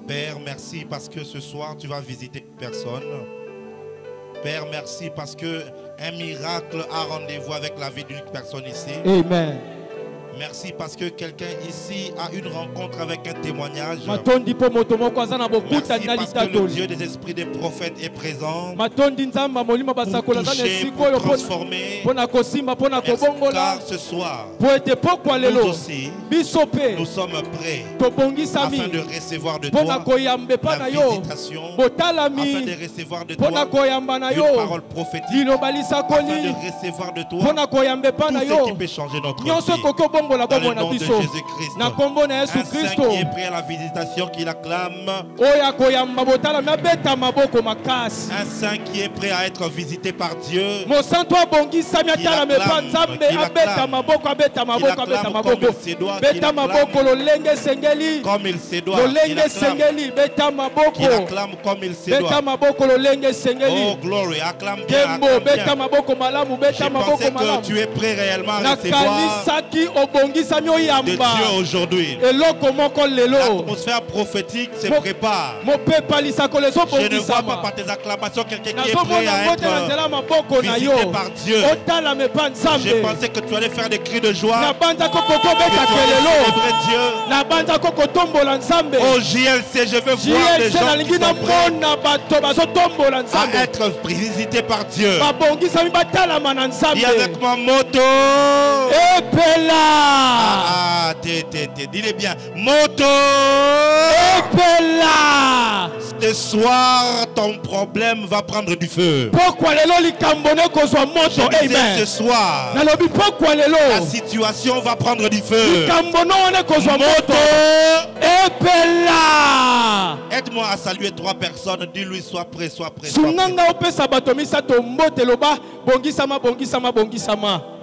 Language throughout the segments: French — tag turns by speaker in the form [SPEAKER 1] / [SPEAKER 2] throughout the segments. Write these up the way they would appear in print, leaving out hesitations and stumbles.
[SPEAKER 1] Père, merci parce que ce soir tu vas visiter une personne. Père, merci parce que un miracle a rendez-vous avec la vie d'une personne ici.
[SPEAKER 2] Amen.
[SPEAKER 1] Merci parce que quelqu'un ici a une rencontre avec un témoignage. Merci parce que le Dieu des esprits des prophètes est présent pour toucher, pour transformer. Car ce soir, nous aussi, nous sommes prêts afin de recevoir de toi la visitation, afin de recevoir de toi une parole prophétique, afin de recevoir de toi tout ce qui peut changer notre vie. Dans le nom de Jésus-Christ. Un saint qui est prêt à la visitation, qui l'acclame. Un saint qui est prêt à être visité par Dieu. Qui l'acclame comme il se doit. Qui l'acclame comme il se doit. Oh glory, acclame bien. Je pensais que tu es prêt réellement à recevoir de Dieu aujourd'hui. L'atmosphère prophétique se prépare. Je ne vois pas par tes acclamations quelqu'un qui est prêt à être visité par Dieu. Je pensais que tu allais faire des cris de joie, que tu allais célébrer Dieu. Oh JLC, je veux voir des gens qui sont prêts à être visités par Dieu. Dis avec moi moto. Dis-le bien. Moto. Ce soir, ton problème va prendre du feu. Ce soir, la situation va prendre du feu. Moto. Aide-moi à saluer 3 personnes. Dis-lui sois prêt, sois prêt.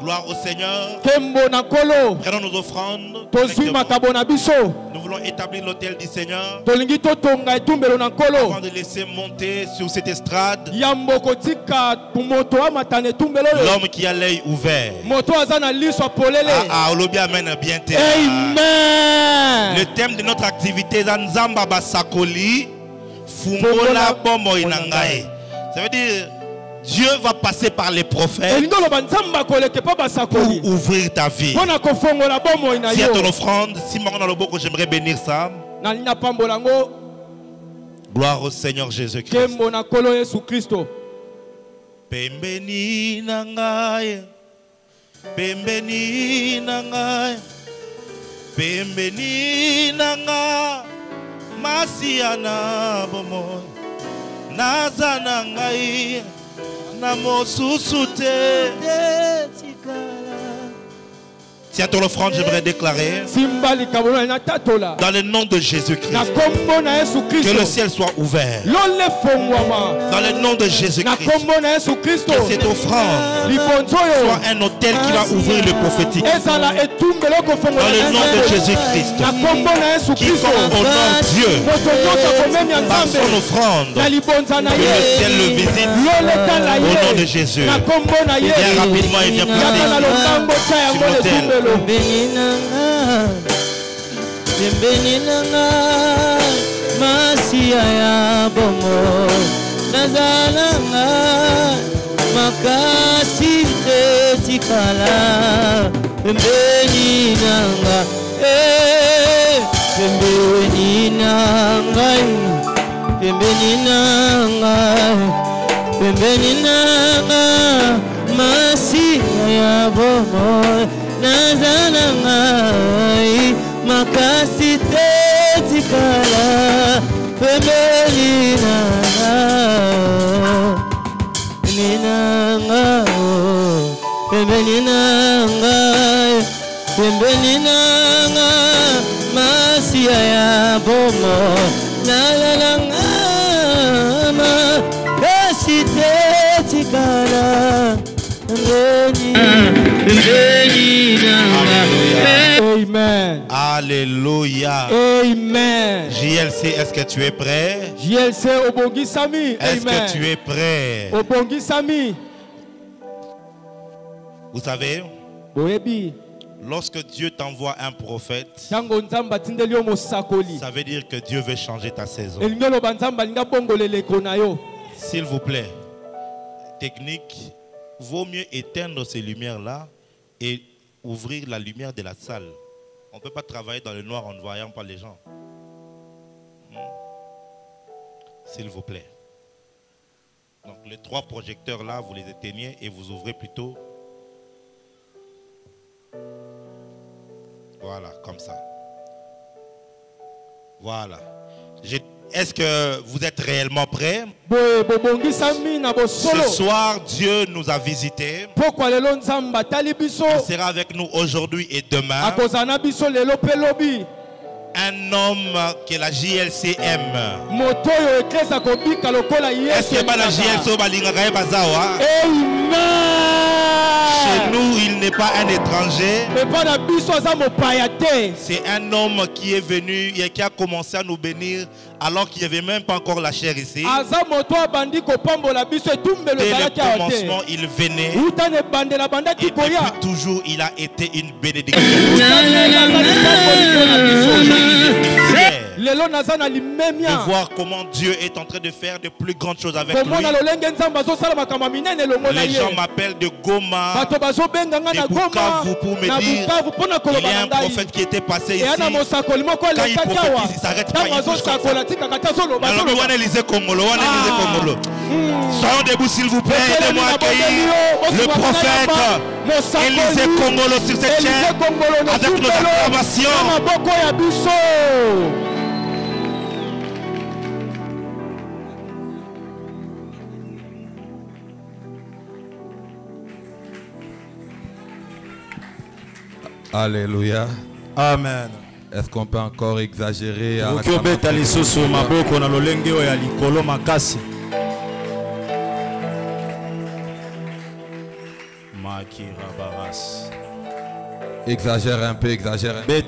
[SPEAKER 1] Gloire au Seigneur. Prenons nos offrandes. Nous voulons établir l'autel du Seigneur avant de laisser monter sur cette estrade l'homme qui a l'œil ouvert. Amen. Le thème de notre activité est Nzamba Basakoli Fungola Bomo Inangae. Ça veut dire Dieu va passer par les prophètes pour ouvrir ta vie. Si à ton offrande, si j'aimerais bénir ça. Gloire au Seigneur Jésus-Christ. Pembeni nangaye, pembeni nangaye, pembeni nanga, masiana bomo, nazana ngai. Si à ton offrande, j'aimerais déclarer dans le nom de Jésus-Christ que le ciel soit ouvert. Dans le nom de Jésus-Christ, que cette offrande soit un autel qui va ouvrir le prophétique. Dans le nom de Jésus-Christ, quiconque honore Dieu par son offrande, que le ciel le visite au nom de Jésus. Viens rapidement et viens prier sur l'autel.
[SPEAKER 3] Benina Masia ya bomo nazalanga makasi tikala benina benina benina Masia ya bomo nazalanga makasi tikala benina benina Masia ya bomo nazalanga makasi tikala
[SPEAKER 2] Amen.
[SPEAKER 1] Alléluia.
[SPEAKER 2] Amen.
[SPEAKER 1] JLC, est-ce que tu es prêt?
[SPEAKER 2] JLC Obongi Sami.
[SPEAKER 1] Est-ce que tu es prêt?
[SPEAKER 2] Obongi Sami.
[SPEAKER 1] Vous savez,
[SPEAKER 2] Boebi.
[SPEAKER 1] Lorsque Dieu t'envoie un prophète, ça veut dire que Dieu veut changer ta saison. S'il vous plaît, technique, vaut mieux éteindre ces lumières-là et ouvrir la lumière de la salle. On ne peut pas travailler dans le noir en ne voyant pas les gens. S'il vous plaît. Donc les 3 projecteurs-là, vous les éteignez et vous ouvrez plutôt. Voilà, comme ça. Voilà. Est-ce que vous êtes réellement prêts? Ce soir, Dieu nous a visités. Il sera avec nous aujourd'hui et demain. Un homme que la JLC aime. Est-ce que la JLC chez nous, il n'est pas un étranger. C'est un homme qui est venu et qui a commencé à nous bénir alors qu'il n'y avait même pas encore la chair ici. Dès le commencement, il venait. Et depuis toujours, il a été une bénédiction. De voir comment Dieu est en train de faire de plus grandes choses avec lui. Les gens m'appellent de Goma, de Bukavu pour me dire il y a un prophète qui était passé ici. Quand il prophétise, il s'arrête pas. Alors, soyons debout s'il vous plaît. Aidez-moi à accueillir le prophète Élisée Kongolo sur cette chaîne avec nos acclamations.
[SPEAKER 4] Alléluia.
[SPEAKER 1] Amen.
[SPEAKER 4] Est-ce qu'on peut encore exagérer? Exagère un peu, exagère un peu.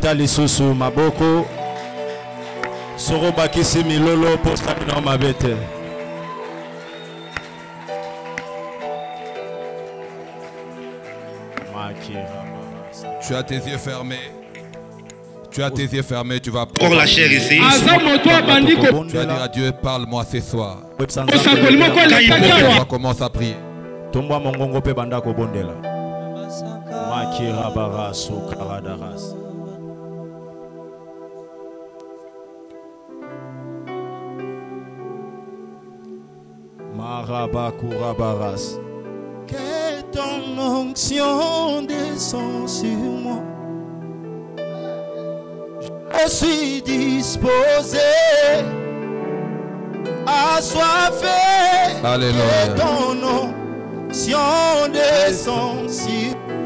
[SPEAKER 4] Tu as tes yeux fermés. Tu as tes yeux fermés, tu vas
[SPEAKER 1] pour la chair ici.
[SPEAKER 4] Tu vas dire à Dieu, parle-moi ce soir. On commence à prier.
[SPEAKER 3] Que ton onction descend sur moi. Je suis disposé, assoiffé.
[SPEAKER 4] Alléluia.
[SPEAKER 3] Que ton onction descend sur moi.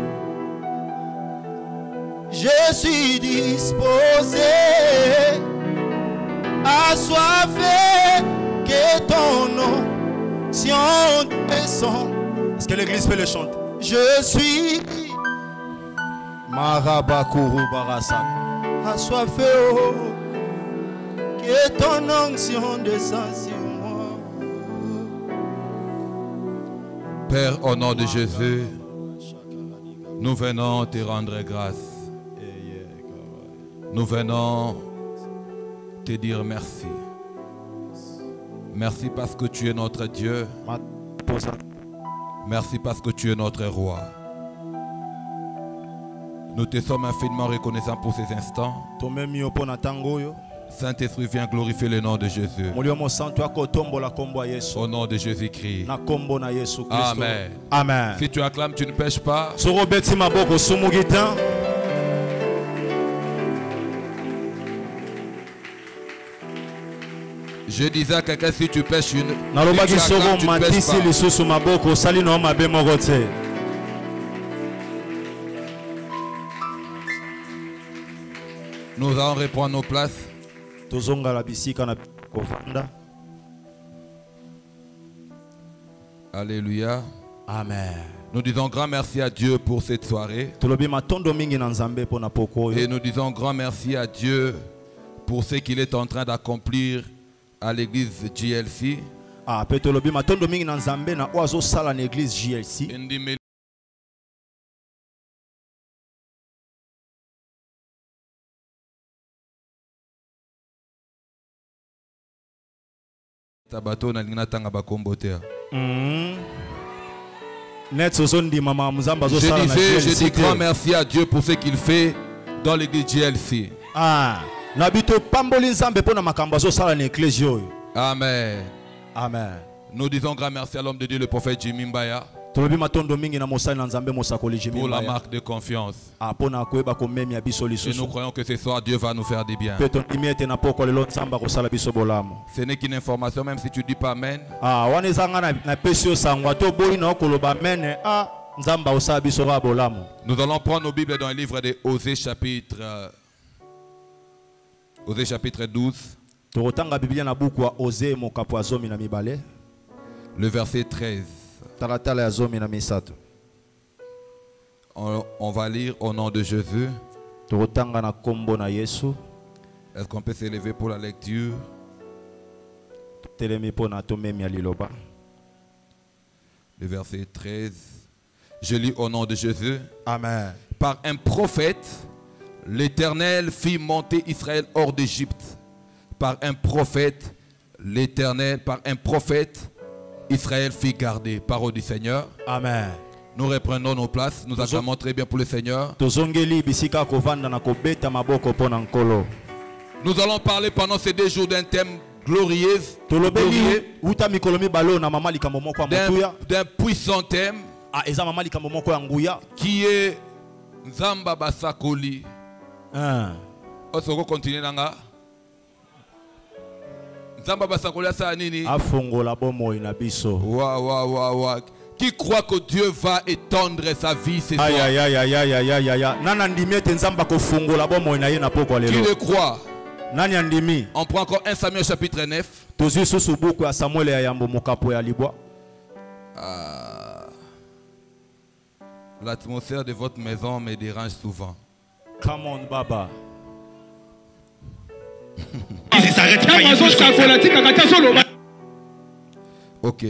[SPEAKER 3] Je suis disposé, assoiffé. Que ton onction descend.
[SPEAKER 1] Est-ce que l'église peut le chanter?
[SPEAKER 3] Je suis
[SPEAKER 1] Marabakuru Barasa.
[SPEAKER 3] assoiffé, oh, que ton onction descend sur moi.
[SPEAKER 4] Père, au nom de Jésus, nous venons te rendre grâce. Nous venons te dire merci. Merci parce que tu es notre Dieu. Merci parce que tu es notre roi. Nous te sommes infiniment reconnaissants pour ces instants. Saint-Esprit, viens glorifier le nom de Jésus. Au nom de Jésus-Christ. Amen.
[SPEAKER 1] Amen.
[SPEAKER 4] Si tu acclames, tu ne pêches pas. Je disais à quelqu'un, si tu pêches une... Nous allons reprendre nos places. Alléluia.
[SPEAKER 1] Amen.
[SPEAKER 4] Nous disons grand merci à Dieu pour cette soirée. Et nous disons grand merci à Dieu pour ce qu'il est en train d'accomplir à l'église GLC. Je dis grand merci à Dieu pour ce qu'il fait dans l'église GLC. Amen.
[SPEAKER 1] Amen.
[SPEAKER 4] Nous disons grand merci à l'homme de Dieu, le prophète Jimmy Mbaya, pour la marque de confiance. Et nous croyons que ce soir Dieu va nous faire du bien. Ce n'est qu'une information, même si tu ne dis pas Amen. Nous allons prendre nos Bibles dans le livre de Osée chapitre 12. Le verset 13. On va lire au nom de Jésus. Est-ce qu'on peut s'élever pour la lecture? Le verset 13. Je lis au nom de Jésus.
[SPEAKER 1] Amen.
[SPEAKER 4] Par un prophète, l'Éternel fit monter Israël hors d'Égypte. Par un prophète, l'Éternel, par un prophète, Israël fit garder. Parole du Seigneur.
[SPEAKER 1] Amen.
[SPEAKER 4] Nous reprenons nos places. Nous acclamons très bien pour le Seigneur. Nous allons parler pendant ces 2 jours d'un thème glorieux, d'un puissant thème qui est Nzamba Basakoli. On va continuer. Qui croit que Dieu va étendre sa vie ce soir? Qui le croit? On prend encore 1 Samuel chapitre 9. L'atmosphère de votre maison me dérange souvent.
[SPEAKER 1] Come on, Baba.
[SPEAKER 4] Ok.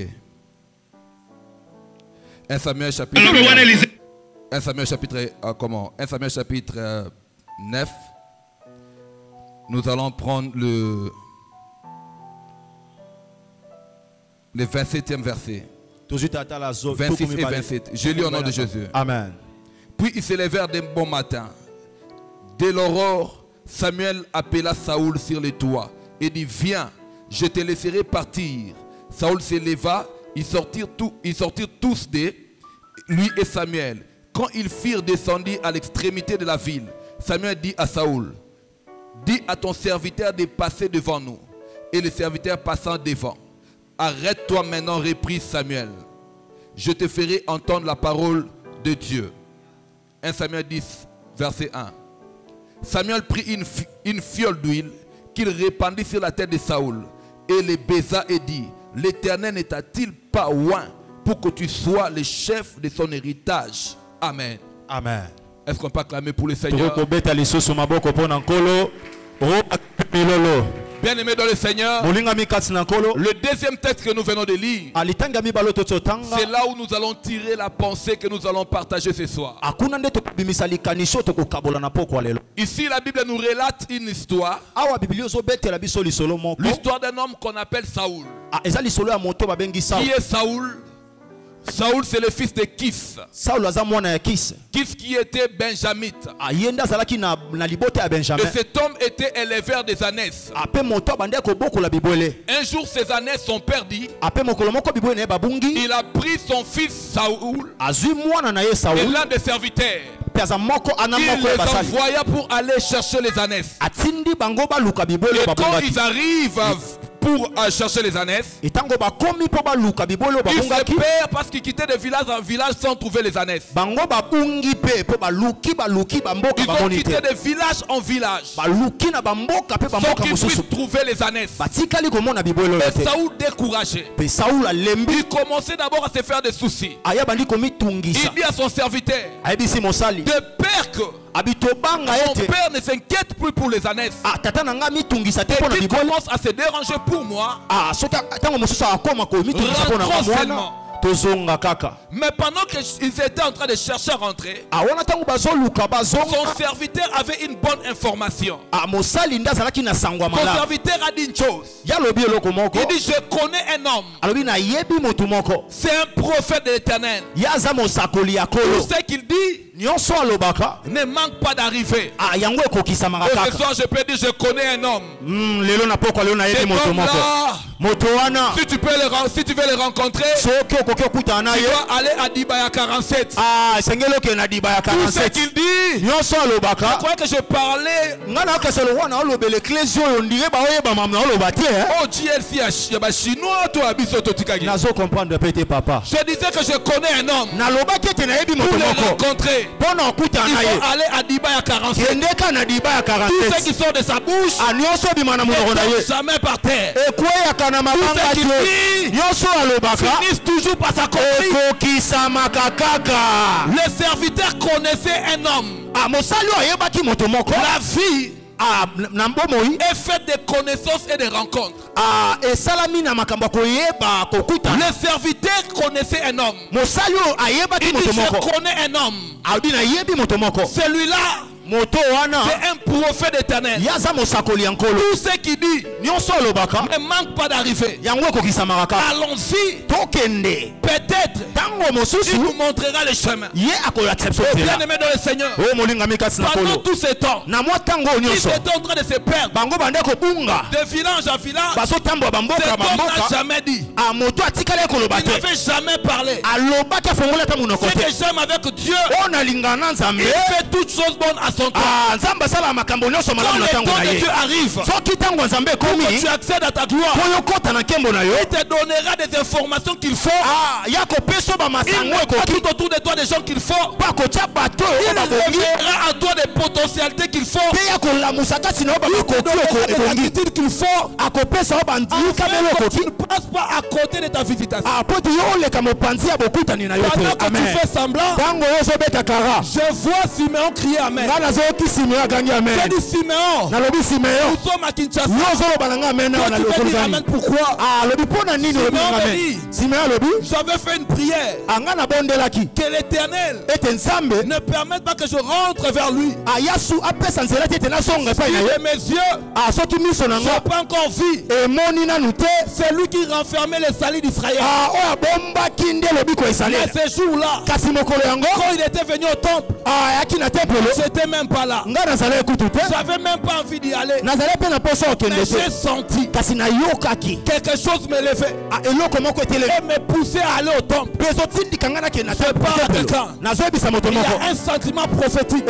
[SPEAKER 4] 1 Samuel chapitre 9. Nous allons prendre le 27e verset. 26 et 27. Je lis au nom de Jésus.
[SPEAKER 1] Amen.
[SPEAKER 4] Puis ils se levèrent d'un bon matin. Dès l'aurore, Samuel appela Saoul sur le toit et dit: viens, je te laisserai partir. Saoul se leva, ils sortirent tous de lui et Samuel. Quand ils firent descendre à l'extrémité de la ville, Samuel dit à Saoul: dis à ton serviteur de passer devant nous. Et le serviteur passant devant: arrête-toi maintenant, reprit Samuel. Je te ferai entendre la parole de Dieu. 1 Samuel 10, verset 1. Samuel prit une fiole d'huile qu'il répandit sur la tête de Saoul et le baisa et dit: l'Éternel n'est-il pas loin pour que tu sois le chef de son héritage? Amen.
[SPEAKER 1] Amen.
[SPEAKER 4] Est-ce qu'on peut acclamer pour le Seigneur? Bien-aimé dans le Seigneur, le deuxième texte que nous venons de lire, c'est là où nous allons tirer la pensée que nous allons partager ce soir. Ici, la Bible nous relate une histoire. L'histoire d'un homme qu'on appelle Saoul. Qui est Saoul? Saoul, c'est le fils de Kis. Kis qui était benjamite. Et cet homme était éleveur des ânesses. Un jour, ces ânesses sont perdues. Il a pris son fils Saoul et l'un des serviteurs. Il les envoya pour aller chercher les ânesses. Et quand ils arrivent pour chercher les ânesses. Il se perd parce qu'il quittait de village en village sans trouver les ânesses. Ils ont quitté de village en village sans qu'ils puissent trouver les ânesses. Et Saoul découragé. Il commençait d'abord à se faire des soucis. Il dit à son serviteur, de peur que mon père ne s'inquiète plus pour les ânesses. Et il commence à se déranger pour moi. Rentrons seulement. Mais pendant qu'ils étaient en train de chercher à rentrer, son serviteur avait une bonne information. Son serviteur a dit une chose. Il dit, je connais un homme. C'est un prophète de l'Éternel. Tout ce qu'il dit ne manque pas d'arriver. Et ce soir je peux dire, je connais un homme. Si tu veux le rencontrer, tu dois aller à Dibaya 47. Tout ce qu'il dit, je crois que je parlais au GLC chinois. Je disais que je connais un homme. Pour le rencontrer, il faut aller à Dibaya 47. Tout ce qui sort de sa bouche ne tombe jamais par terre. Tout ce qu'il dit finissent toujours par sa connerie. Le serviteur connaissait un homme. La vie est faite de connaissances et de rencontres. Le serviteur connaissait un homme. Il dit, je connais un homme. Celui-là, c'est un prophète éternel. Tout ce qu'il dit ne manque pas d'arriver. Allons-y. Peut-être il nous montrera le chemin. Bien-aimé dans le Seigneur, pendant tout ce temps, ils étaient en train de se perdre de village à village. Cet homme n'a jamais dit. Il n'avait jamais parlé. Ce que j'aime avec Dieu, il fait toutes choses bonnes à son temps. Quand le temps de Dieu arrive, quand tu accèdes à ta gloire, il te donnera des informations qu'il faut. Il mettra tout autour de toi des gens qu'il faut. Il révélera à toi des potentialités qu'il faut. Il te donnera des attitudes qu'il faut. Afin que tu ne passes pas à côté de ta visitation. Pendant que tu fais semblant, je vois Siméon crier Amen. J'ai dit Siméon, nous sommes à Kinshasa. Toi tu veux dire Amen, pourquoi? Siméon dit, j'avais fait une prière que l'Éternel ne permette pas que je rentre vers lui. Si mes yeux n'ont pas encore vu, c'est lui qui renfermait les salis d'Israël. Mais ce jour-là, quand il était venu au temple, j'étais même pas là. J'avais même pas envie d'y aller. Mais j'ai senti quelque chose me lever et me pousser à aller au temple. Je parle à quelqu'un. Il y a un sentiment prophétique.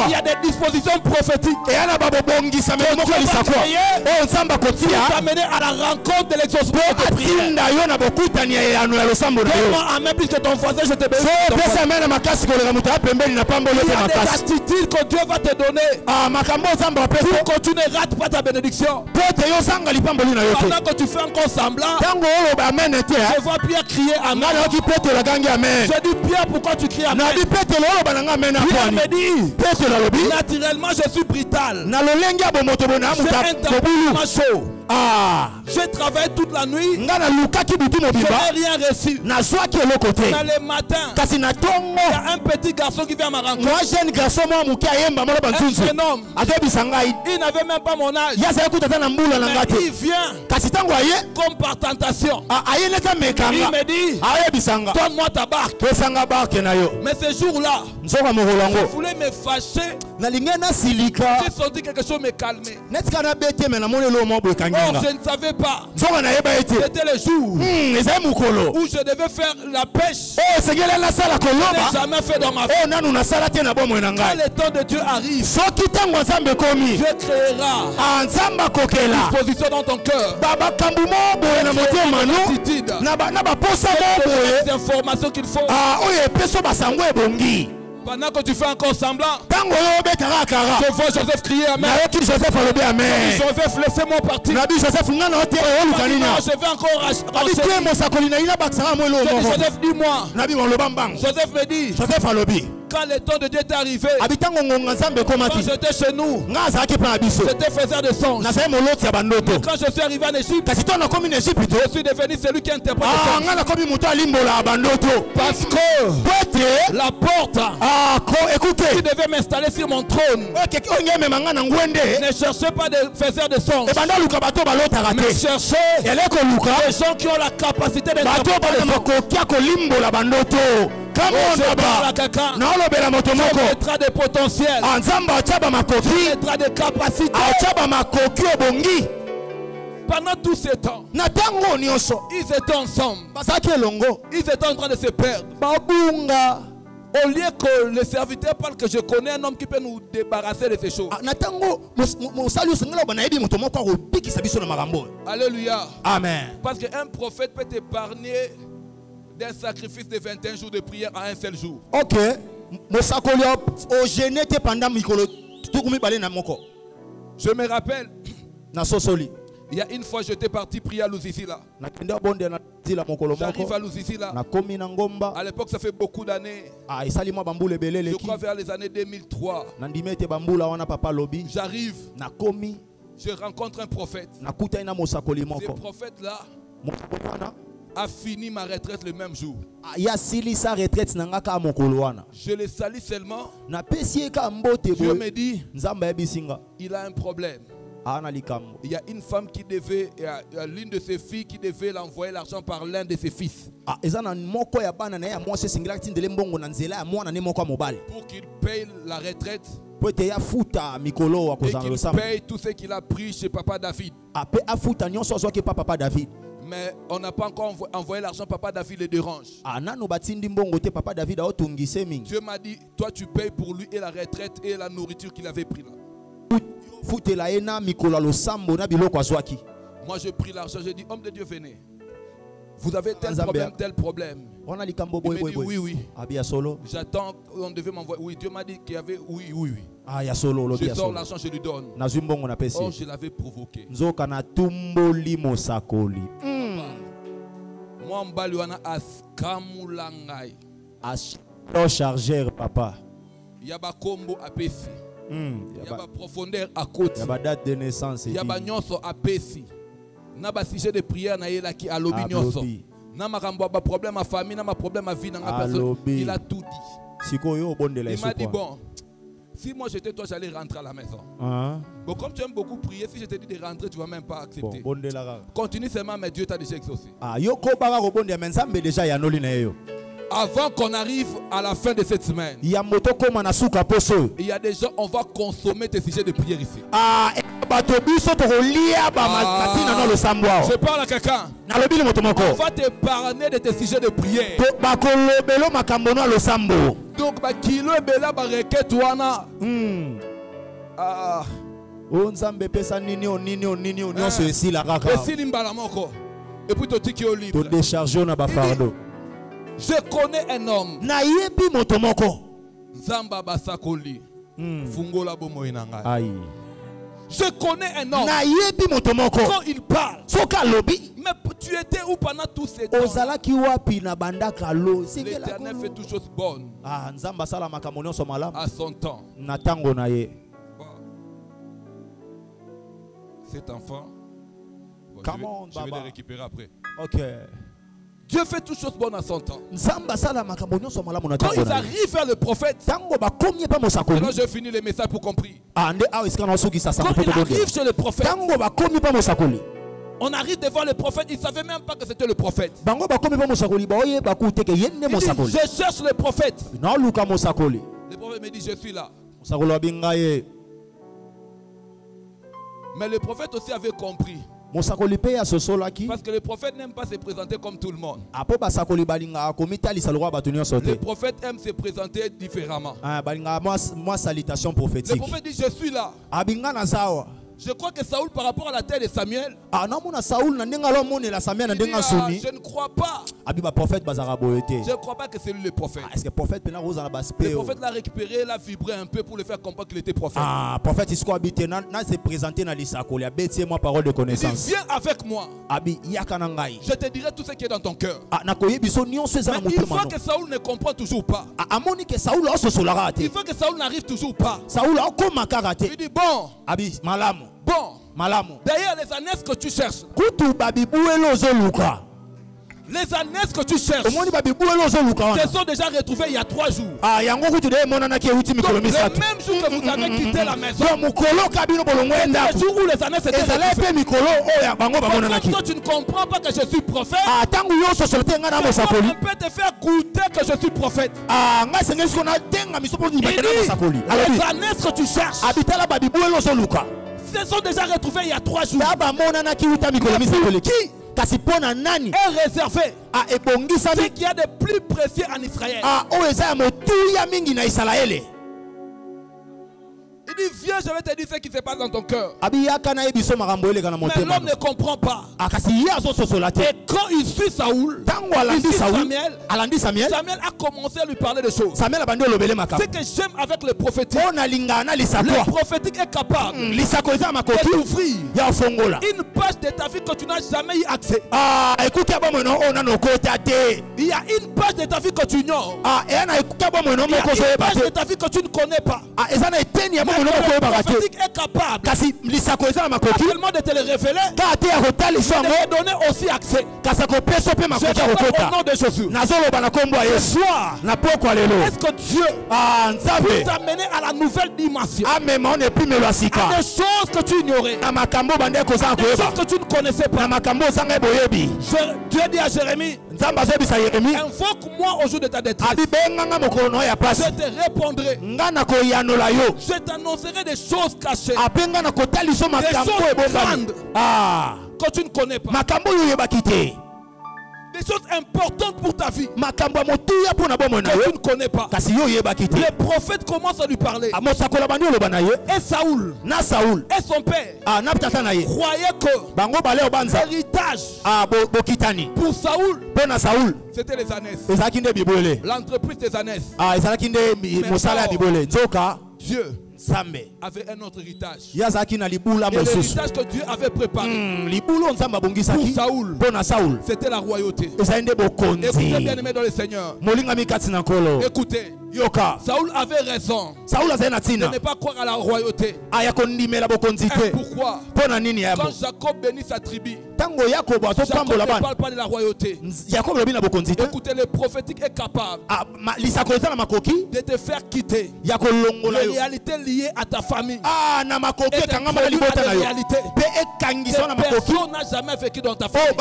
[SPEAKER 4] Il y a des dispositions prophétiques. Pour t'amener à la rencontre de l'exaucement de prière. Amen, puisque ton voisin, je te bénis. Il y a des attitudes que Dieu va te donner pour que tu ne rates pas ta bénédiction. Pendant que tu fais encore semblant, je vois Pierre crier Amen. Je dis Pierre, pourquoi tu cries Amen? Pierre me dit, naturellement je suis brutal. J'ai un tempérament chaud. J'ai travaillé toute la nuit. Je n'ai rien reçu. Dans le matin, il y a un petit garçon qui vient à ma rencontre. Un jeune homme. Il n'avait même pas mon âge. Mais il vient comme par tentation. Il me dit, donne-moi ta barque. Mais ce jour-là, je voulais me fâcher. J'ai senti quelque chose me calmer. je ne savais pas. C'était le jour où je devais faire la pêche. Je n'ai jamais fait dans ma vie. Quand le temps de Dieu arrive, Dieu créera une disposition dans ton cœur. Les informations qu'il faut. Pendant que tu fais encore semblant, je vois Joseph crier Amen. Joseph, laissez-moi partir. Je vais encore racheter. Joseph, dis-moi. Joseph me dit, quand le temps de Dieu est arrivé, quand j'étais chez nous, j'étais faiseur de songes. Mais quand je suis arrivé en Égypte, je suis devenu celui qui interprète les songes. Parce que la porte qui devait m'installer sur mon trône ne cherchait pas des faiseurs de songes, mais cherchait des gens qui ont la capacité d'interpréter les songes. Tu mettras des potentiels, tu mettras des capacités. Pendant tout ce temps, ils étaient ensemble. Ils étaient en train de se perdre. Au lieu que le serviteur parle que je connais un homme qui peut nous débarrasser de ces choses. Alléluia. Amen. Parce qu'un prophète peut t'épargner d'un sacrifice de 21 jours de prière à un seul jour. Ok. Je me rappelle. Il y a une fois, j'étais parti prier à Lusisila. J'arrive à Lusisila. À l'époque, ça fait beaucoup d'années. Je crois vers les années 2003. J'arrive. Je rencontre un prophète. Ce prophète-là a fini ma retraite le même jour. Je le salue seulement. Dieu me dit, il a un problème. Il y a une femme qui devait, l'une de ses filles qui devait l'envoyer l'argent par l'un de ses fils. Pour qu'il paye la retraite. Et qu'il paye tout ce qu'il a pris chez Papa David. Mais on n'a pas encore envoyé l'argent. Papa David le dérange. Dieu m'a dit, toi tu payes pour lui et la retraite et la nourriture qu'il avait pris là. Moi je pris l'argent, j'ai dit, homme de Dieu, venez. Vous avez tel problème, tel problème. Il m'a dit oui, oui. J'attends, on devait m'envoyer. Oui, Dieu m'a dit qu'il y avait oui, oui, oui. Je sors l'argent, je lui donne. Oh, je l'avais provoqué. Moi, Mbaluana Askamulangai.
[SPEAKER 2] Chargeur, papa.
[SPEAKER 4] Yabakombo apesi. Il y a profondeur à côté.
[SPEAKER 2] Il y a date de naissance.
[SPEAKER 4] Il y a nyonso apesi. Na ba sujet de prière na yela ki alobi nyonso. Na makambo ba problème à famille, na ma problème à vie na personne. Il a tout dit. Il m'a dit bon, si moi j'étais toi, j'allais rentrer à la maison. Bon, comme tu aimes beaucoup prier, si je te dis de rentrer, tu ne vas même pas accepter. Continue seulement, mais Dieu t'a déjà exaucé. Avant qu'on arrive à la fin de cette semaine, il y a des gens, on va consommer tes sujets de prière ici. Je parle à quelqu'un. On va t'épargner de tes sujets de prière. Donc, kilo et bela bareke tuana. Et puis tu es libre. Je connais un homme. Zamba basakoli. Fungola bomo inanga. Je connais un homme. Quand il parle. Mais tu étais où pendant tous ces temps? L'Éternel fait toutes choses bonnes. À son temps. Cet enfant, bon, je vais le récupérer après. Ok. Dieu fait toutes choses bonnes à son temps. Quand ils arrivent vers le prophète, alors je finis le message pour comprendre. Quand il arrive chez le prophète, on arrive devant le prophète, il ne savait même pas que c'était le prophète. Il dit, je cherche le prophète. Le prophète me dit, je suis là. Mais le prophète aussi avait compris Parce que le prophète n'aime pas se présenter comme tout le monde. Le prophète aime se présenter différemment. Le prophète dit je suis là. Je crois que Saoul par rapport à la terre de Samuel, je ne crois pas. Je ne crois pas que c'est lui le prophète. Le prophète l'a récupéré, l'a vibré un peu pour le faire comprendre qu'il était prophète. Il dit viens avec moi. Je te dirai tout ce qui est dans ton cœur. Mais une fois que Saoul ne comprend toujours pas, une fois que Saoul n'arrive toujours pas, il dit bon. D'ailleurs, les ânesses que tu cherches, les ânesses que tu cherches, se sont déjà retrouvées il y a 3 jours. Donc, le même jour que vous avez quitté la maison, le jour où les ânesses étaient retrouvées. Comme toi, tu ne comprends pas que je suis prophète, je peux te faire goûter que je suis prophète. Il dit, les ânesses que tu cherches se sont déjà retrouvés il y a 3 jours. Qui est réservé ce qu'il y a de plus précieux en Israël. Il dit viens, je vais te dire ce qui se passe dans ton cœur. Mais l'homme ne comprend pas. Et quand il suit Saoul, Samuel a commencé à lui parler de choses. Ce que j'aime avec le prophétique, le prophétique est capable d'ouvrir une page de ta vie que tu n'as jamais eu accès. Il y a une page de ta vie que tu ignores. Il y a une page de ta vie que tu ne connais pas. Le prophétique est capable tellement de te le révéler, de te donner aussi accès. Je parle au nom de Jésus. Ce soir, est-ce que Dieu peut t'amener à la nouvelle dimension, à des choses que tu ignorais, des choses que tu ne connaissais pas? Dieu dit à Jérémie, invoque-moi au jour de ta détresse, je te répondrai, je t'annoncerai des choses cachées, des choses grandes que tu ne connais pas, des choses importantes pour ta vie que tu ne connais pas. Le prophète commence à lui parler. Et Saoul et son père croyaient que l'héritage pour Saoul, c'était les ânesses, l'entreprise des ânesses. Dieu avait un autre héritage. Et l'héritage que Dieu avait préparé pour Saoul, c'était la royauté. Écoutez, bien aimé dans le Seigneur. Écoutez, Saoul avait raison de ne pas croire à la royauté. Pourquoi? Quand Jacob bénit sa tribu, Jacob ne parle pas de la royauté. Écoutez, le prophétique est capable de te faire quitter les réalités liées à ta famille et de la réalité que personne n'a jamais vécu dans ta famille.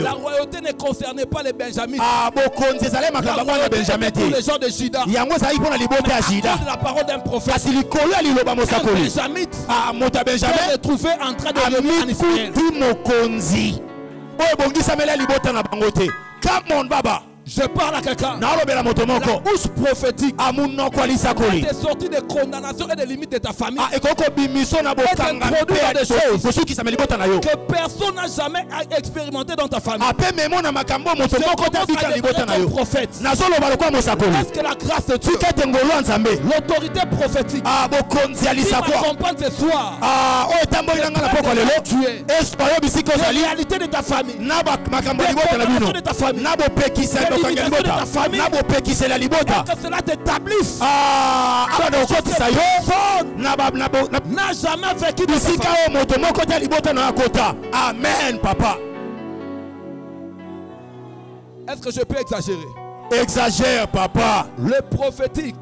[SPEAKER 4] La royauté ne concernait pas les Benjamites. La royauté pour les gens de Juda. À cause de la parole d'un prophète, un Benjamite s'est retrouvé en train de revenir en Israël. Come on, Baba. Je parle à quelqu'un. La bouche prophétique était sortie des condamnations et des limites de ta famille. Et t'introduit dans des choses que personne n'a jamais expérimenté dans ta famille. Je commence à déclarer comme prophète. Est-ce que la grâce de Dieu, l'autorité prophétique qui m'accompagne ce soir, tu es la réalité de ta famille, des condamnations de ta famille, que cela t'établisse. N'a jamais vécu de ça. Amen, papa. Est-ce que je peux exagérer? Exagère, papa. Le prophétique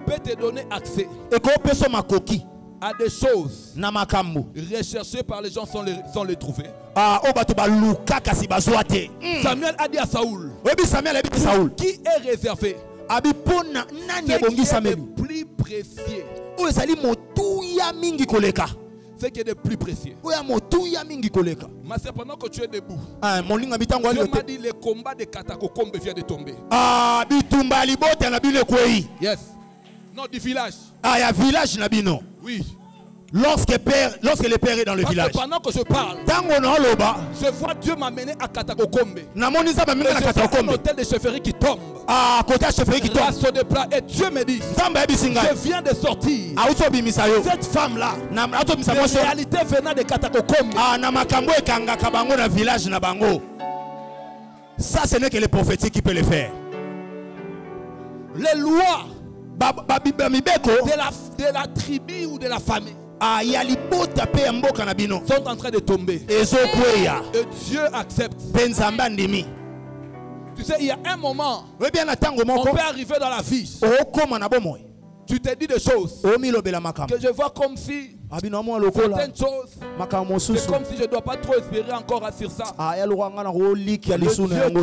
[SPEAKER 4] peut te donner accès à des choses recherchées par les gens sans les trouver. Samuel a dit à Saoul, qui est réservé, ce qui est le plus précieux, ce qui est de plus précieux. Mais c'est pendant que tu es debout. Dieu m'a dit le combat de Katakokombe vient de tomber. Yes. Non, du village.
[SPEAKER 1] Ah, il y a village nabino.
[SPEAKER 4] Oui.
[SPEAKER 1] Lorsque le père est dans le village.
[SPEAKER 4] Pendant que je parle, je vois Dieu m'amener à Katakokombe. C'est un hôtel de chefferie qui tombe. De plat. Et Dieu me dit, je viens de sortir cette femme-là. La réalité venant de Katakokombe.
[SPEAKER 1] Ça, ce n'est que les prophétiques qui peuvent le faire.
[SPEAKER 4] Les lois de la tribu ou de la famille sont en train de tomber. Et Dieu accepte. Tu sais, il y a un moment, on peut arriver dans la vie. Tu te dis des choses que je vois comme si certaines choses, c'est comme si je ne dois pas trop espérer encore sur ça. Le Dieu qui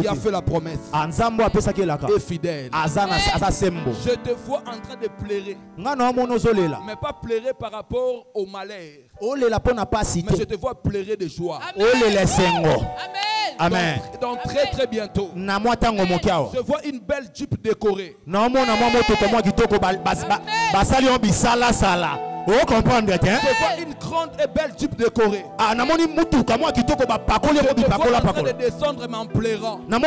[SPEAKER 4] a fait la promesse est fidèle. Je te vois en train de pleurer, mais pas pleurer par rapport au malheur, mais je te vois pleurer de joie.
[SPEAKER 1] Amen.
[SPEAKER 4] Donc très très bientôt, je vois une belle Jeep décorée.
[SPEAKER 1] Vous comprenez,
[SPEAKER 4] je vois une grande et belle Jeep décorée. Je te vois en train de descendre mais en pleurant. Une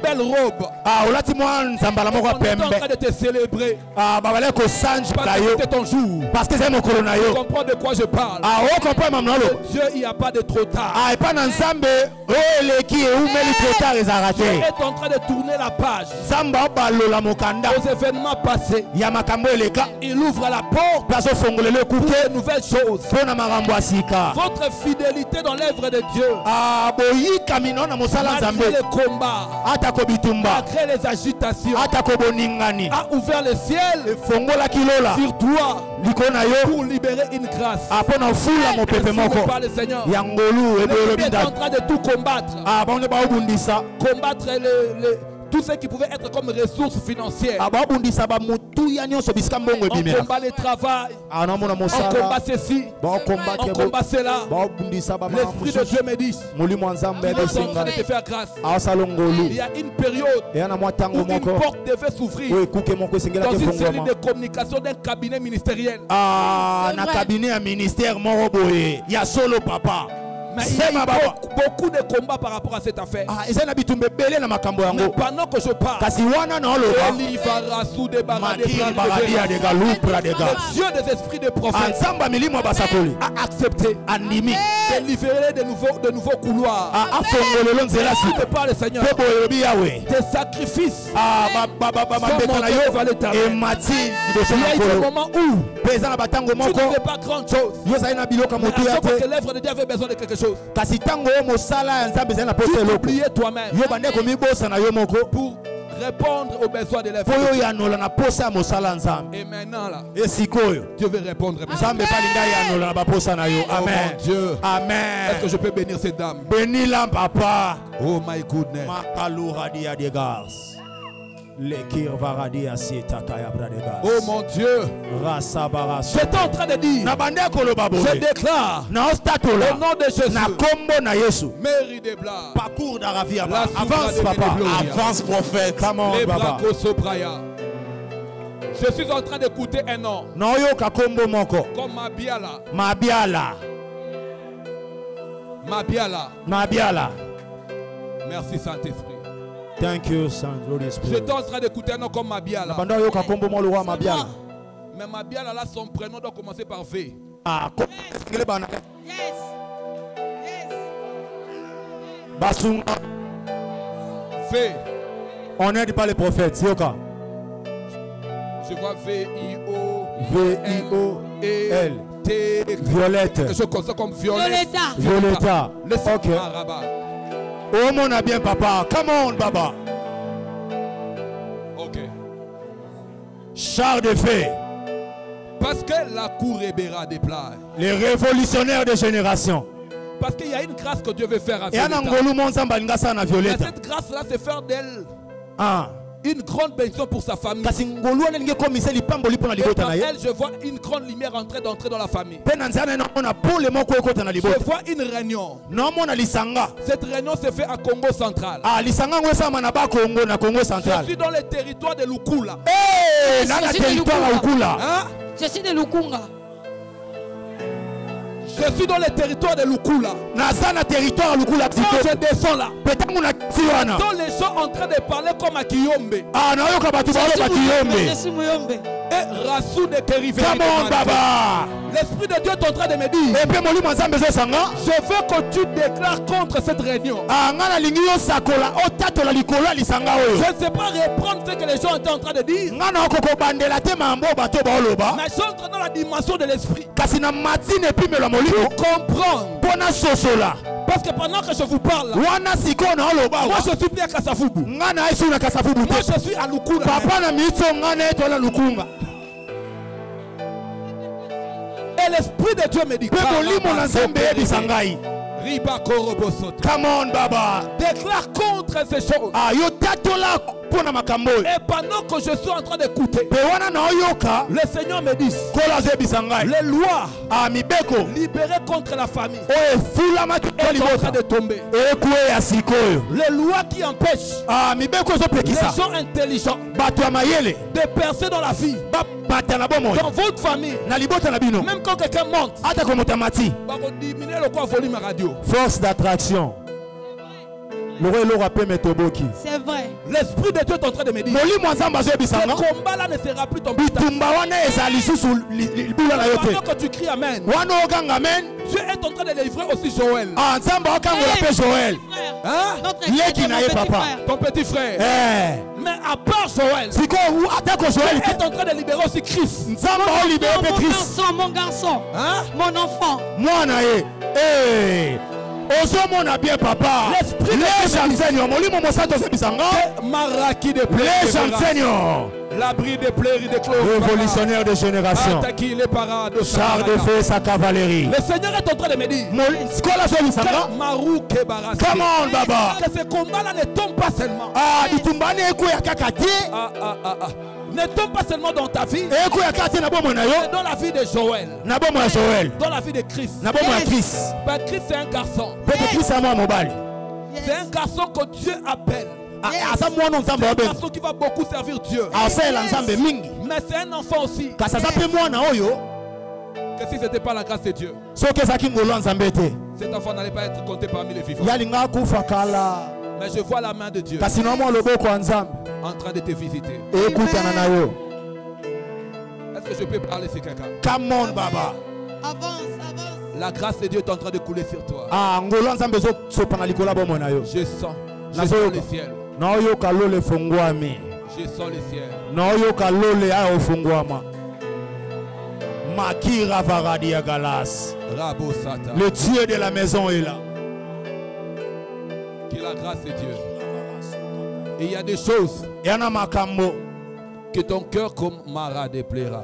[SPEAKER 4] belle robe. On est en train de te célébrer. Parce que c'était ton jour. Tu comprends de quoi je parle. Dieu, il n'y a pas de trop tard. Dieu est en train de tourner la page aux événements passés. Il ouvre la porte pour de nouvelles choses. Votre fidélité dans l'œuvre de Dieu, malgré les combats, malgré les agitations, a ouvert le ciel sur toi pour libérer une grâce. Par le Seigneur, il est en train de tout combattre. Combattre tout ce qui pouvait être comme ressources financières. On combat le travail. On combat ceci. On combat cela. L'Esprit de Dieu me dit, il est en train de te faire grâce. Il y a une période où une porte devait s'ouvrir dans une série de communications d'un cabinet ministériel. Mais il y a beaucoup de combats par rapport à cette affaire. Mais pendant que je parle, le Dieu des esprits de prophètes a accepté de libérer de nouveaux couloirs. Je parle, Seigneur. Tes sacrifices sont montés vers l'éternel. Il y a eu un moment où tu ne fais pas grand chose. Mais à chaque fois que l'œuvre de Dieu avait besoin de quelque chose, tu t'oubliais toi-même pour répondre aux besoins de l'œuvre. Et maintenant là, Dieu veut répondre. Amen. Amen. Dieu.
[SPEAKER 1] Amen.
[SPEAKER 4] Est-ce que je peux bénir cette dame?
[SPEAKER 1] Bénis-la, papa.
[SPEAKER 4] Oh my goodness. Oh mon Dieu, j'étais en train de dire, je déclare au nom de Jésus, Mary de Blas,
[SPEAKER 1] parcours d'Aravia,
[SPEAKER 4] avance papa,
[SPEAKER 1] avance prophète,
[SPEAKER 4] les bras je suis en train d'écouter un nom comme Mabiala. Merci Saint-Esprit.
[SPEAKER 1] Thank you, Holy Spirit.
[SPEAKER 4] J'étais en train d'écouter un nom comme Mabiala. Mais Mabiala, là, son prénom doit commencer par V.
[SPEAKER 5] Yes.
[SPEAKER 4] V.
[SPEAKER 1] On n'aide pas les prophètes.
[SPEAKER 4] Je vois V-I-O-L.
[SPEAKER 1] Violette.
[SPEAKER 4] Je connais comme Violetta.
[SPEAKER 1] Violetta.
[SPEAKER 4] Ok.
[SPEAKER 1] Oh mon a bien papa. Come on Baba.
[SPEAKER 4] Ok.
[SPEAKER 1] Char de feu.
[SPEAKER 4] Parce que la cour ébéra des plages.
[SPEAKER 1] Les révolutionnaires de génération.
[SPEAKER 4] Parce qu'il y a une grâce que Dieu veut faire à
[SPEAKER 1] Violetta. Et cette
[SPEAKER 4] grâce là c'est faire d'elle une grande bénédiction pour sa famille. Et dans elle, je vois une grande lumière d'entrer dans la famille. Je vois une réunion. Cette réunion se fait à Congo central. Je suis dans le territoire de Lukula.
[SPEAKER 5] Je suis de Lukunga.
[SPEAKER 4] Je suis dans le territoire de Lukula. Quand je descends là, quand les gens sont en train de parler comme à Kiyombe.
[SPEAKER 5] Je suis Muyombe.
[SPEAKER 4] Et Rassou de Kerivé. L'Esprit de Dieu est en train de me dire, je veux que tu déclares contre cette réunion. Je ne sais pas reprendre ce que les gens étaient en train de dire. Mais je suis entré dans la dimension de l'Esprit. Pour comprendre. Parce que pendant que je vous parle, moi je suis plus à Kasavubu. Moi je suis à Lukula. Et l'Esprit de Dieu me dit, come on, Baba. Déclare contre ces choses. Et pendant que je suis en train d'écouter, le Seigneur me dit, les lois libérées contre la famille sont en train de tomber. Les lois qui empêchent les gens intelligents de percer dans la vie, dans votre famille, même quand quelqu'un monte,
[SPEAKER 2] force d'attraction.
[SPEAKER 5] C'est vrai.
[SPEAKER 4] L'Esprit de Dieu est en train de me dire, ce combat-là ne sera plus ton but. Pendant que tu cries Amen, Dieu est en train de livrer aussi Joël. Ton petit frère. Mais à part Joël, Dieu est en train de libérer aussi Christ.
[SPEAKER 5] Mon garçon, mon enfant.
[SPEAKER 2] Bien papa. Les enseignants,
[SPEAKER 4] l'abri des pleurs et des clos.
[SPEAKER 2] Révolutionnaire de génération. Char de feu, sa cavalerie.
[SPEAKER 4] Le Seigneur est en train de me dire,
[SPEAKER 2] comment, Baba?
[SPEAKER 4] Que ce combat-là ne tombe pas seulement. Ne tombe pas seulement dans ta vie, mais dans la vie de Joël, dans la vie de Christ. Christ c'est un garçon. C'est un garçon que Dieu appelle. C'est un garçon qui va beaucoup servir Dieu. Mais c'est un enfant aussi. Que si ce n'était pas la grâce de Dieu, cet enfant n'allait pas être compté parmi les vivants. Mais je vois la main de Dieu en train de te visiter. Est-ce que je peux parler sur quelqu'un?
[SPEAKER 2] Come on, Baba.
[SPEAKER 5] Avance.
[SPEAKER 4] La grâce de Dieu est en train de couler sur toi. Je sens le ciel. Je sens le ciel.
[SPEAKER 2] Le Dieu de la maison est là.
[SPEAKER 4] Que la grâce de Dieu. Et il y a des choses que ton cœur comme Mara déplaira.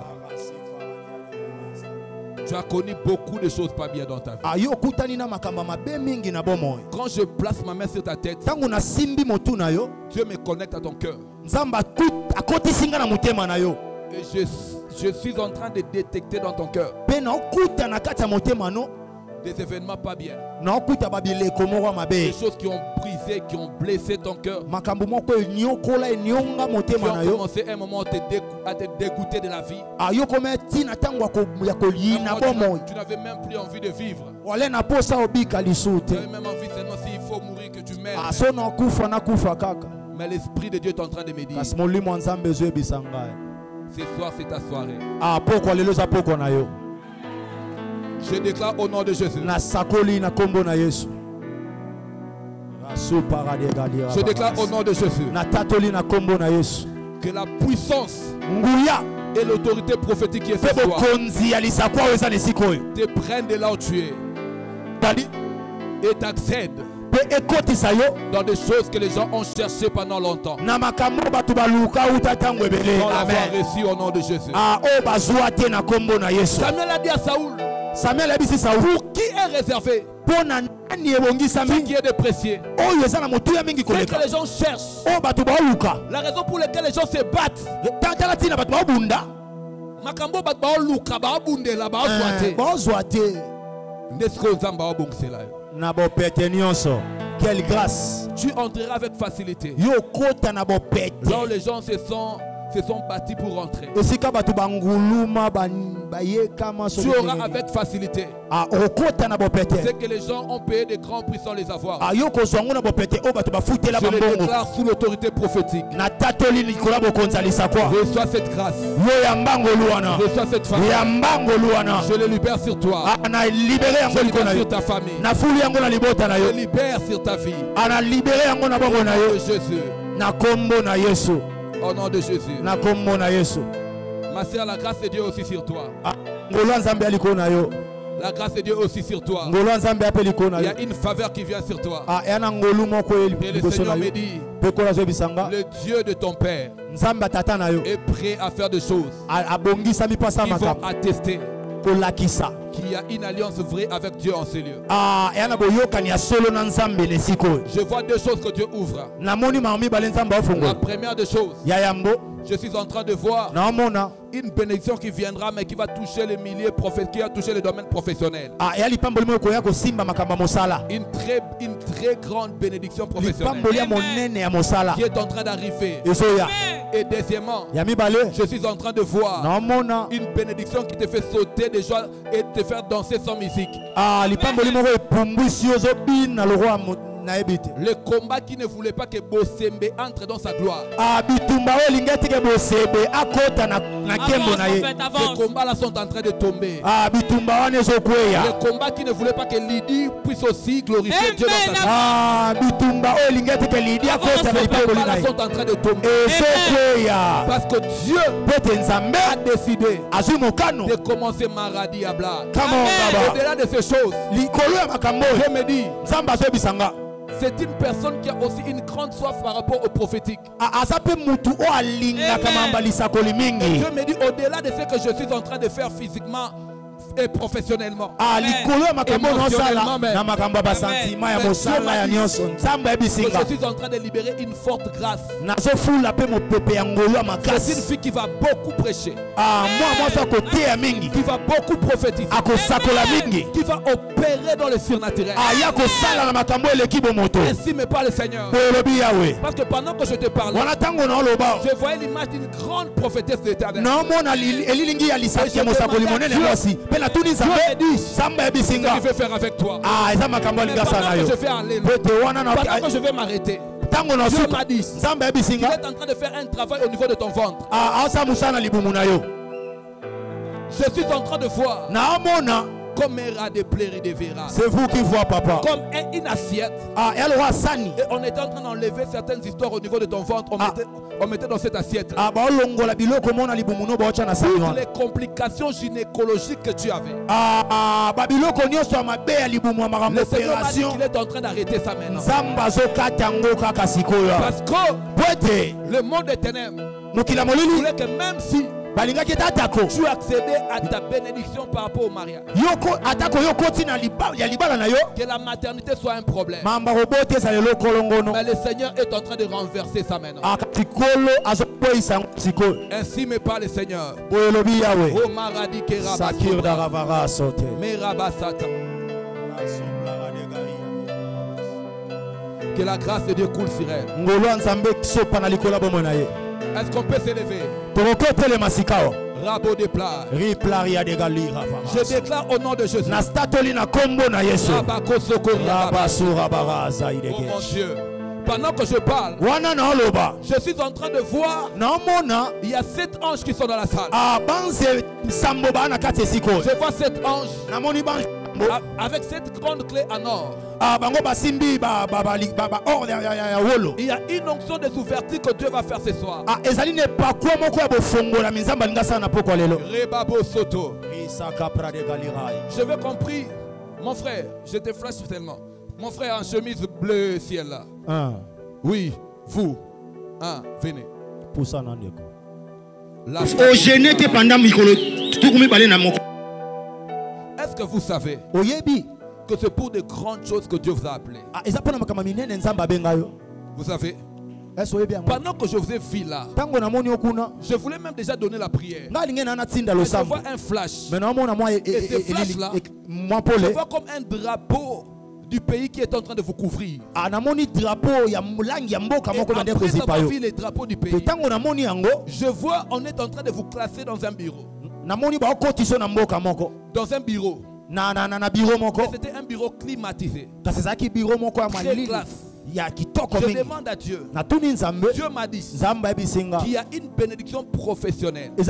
[SPEAKER 4] Tu as connu beaucoup de choses pas bien dans ta vie. Quand je place ma main sur ta tête, Dieu me connecte à ton cœur. Et je suis en train de détecter dans ton cœur des événements pas bien. Des choses qui ont brisé, qui ont blessé ton cœur. Qui ont commencé à un moment à te dégoûter de la vie. Tu n'avais même plus envie de vivre. Tu n'avais même envie seulement s'il faut mourir que tu meurs. Mais l'Esprit de Dieu est en train de me dire, ce soir c'est ta soirée. Je déclare au nom de Jésus. Je déclare au nom de Jésus que la puissance et l'autorité prophétique qui est sur toi te prennent de là où tu es et t'accèdent dans des choses que les gens ont cherché pendant longtemps. Dans l'avoir reçu au nom de Jésus. Samuel a dit à Saoul, pour qui est réservé Ce qui est déprécié. Ce que les gens cherchent. La raison pour laquelle les gens se battent. Makambo bat ba luka ba bunde la ba zoate. Nesko nzamba wa bongsela yo.
[SPEAKER 2] Na bo pete nyonso. Quelle grâce.
[SPEAKER 4] Tu entreras avec facilité.
[SPEAKER 2] Yo kota na bo pete.
[SPEAKER 4] Là où les gens se sont bâtis pour rentrer. Tu auras avec facilité. C'est que les gens ont payé des grands prix sans les avoir. Je les déclare sous l'autorité prophétique. Reçois cette grâce. Reçois cette faveur. Je les libère sur toi. Je les libère sur ta famille. Je les libère sur ta vie. Jésus. Au nom de Jésus. Ma soeur, la grâce de Dieu aussi sur toi. La grâce de Dieu aussi sur toi. Il y a une faveur qui vient sur toi. Et le Seigneur me dit, le Dieu de ton Père est prêt à faire des choses qui vont attester qu'il y a une alliance vraie avec Dieu en ces lieux. Je vois deux choses que Dieu ouvre. La première des choses, je suis en train de voir une bénédiction qui viendra, mais qui va toucher les milieux prophétiques, qui va toucher le domaine professionnel. Une très grande bénédiction professionnelle qui est en train d'arriver. Et deuxièmement, je suis en train de voir une bénédiction qui te fait sauter de joie et te faire danser sans musique. Le combat qui ne voulait pas que Bosembe entre dans sa gloire. Ces combats-là sont en train de tomber. Le combat qui ne voulait pas que Lydie puisse aussi glorifier Dieu dans sa gloire. Ces combats-là sont en train de tomber. Parce que Dieu a décidé de commencer Maradi à Bla. Au-delà de ces choses, je me dis, c'est une personne qui a aussi une grande soif par rapport au prophétique. Et Dieu me dit, au-delà de ce que je suis en train de faire physiquement et professionnellement, émotionnellement même, je suis en train de libérer une forte grâce. C'est une fille qui va beaucoup prêcher, qui va beaucoup prophétiser, qui va opérer dans le surnaturel. Ainsi me parle le Seigneur. Parce que pendant que je te parlais, je voyais l'image d'une grande prophétesse de l'Éternel. Dieu me dit ce qu'il veut faire avec toi. Pendant que je vais aller, pendant que je vais m'arrêter, Dieu m'a dit qu'il est en train de faire un travail au niveau de ton ventre. Je suis en train de voir comme un de plaire et de verra.
[SPEAKER 2] C'est vous qui voyez, papa.
[SPEAKER 4] Comme une assiette. Et on était en train d'enlever certaines histoires au niveau de ton ventre. On mettait dans cette assiette. Toutes les complications gynécologiques que tu avais. Le Seigneur m'a dit qu'il est en train d'arrêter ça maintenant. Parce que le monde des ténèbres voulait que même si tu accédais à ta bénédiction par rapport au mariage, que la maternité soit un problème. Mais le Seigneur est en train de renverser ça maintenant. Ainsi me parle le Seigneur. Oh Maradi que la grâce de Dieu coule sur elle. Est-ce qu'on peut s'élever? Rabo de plat. Je déclare au nom de Jésus. Oh mon Dieu. Pendant que je parle, je suis en train de voir. Il y a 7 anges qui sont dans la salle. Je vois 7 anges avec cette grande clé en or. Il y a une onction des ouvertures que Dieu va faire ce soir. Je veux compris, mon frère, je te flash tellement. Mon frère en chemise bleu ciel là. Oui, vous. Venez. Est-ce que vous savez que c'est pour de grandes choses que Dieu vous a appelé. Vous savez, pendant que je vous ai vu là, je voulais même déjà donner la prière. Mais je vois un flash. Et ce flash là, je vois comme un drapeau du pays qui est en train de vous couvrir. Et après avoir vu les drapeaux du pays, je vois on est en train de vous classer dans un bureau. Dans un bureau. Et c'était un bureau climatisé. Très classe. Je demande à Dieu. Dieu m'a dit qu'il y a une bénédiction professionnelle qui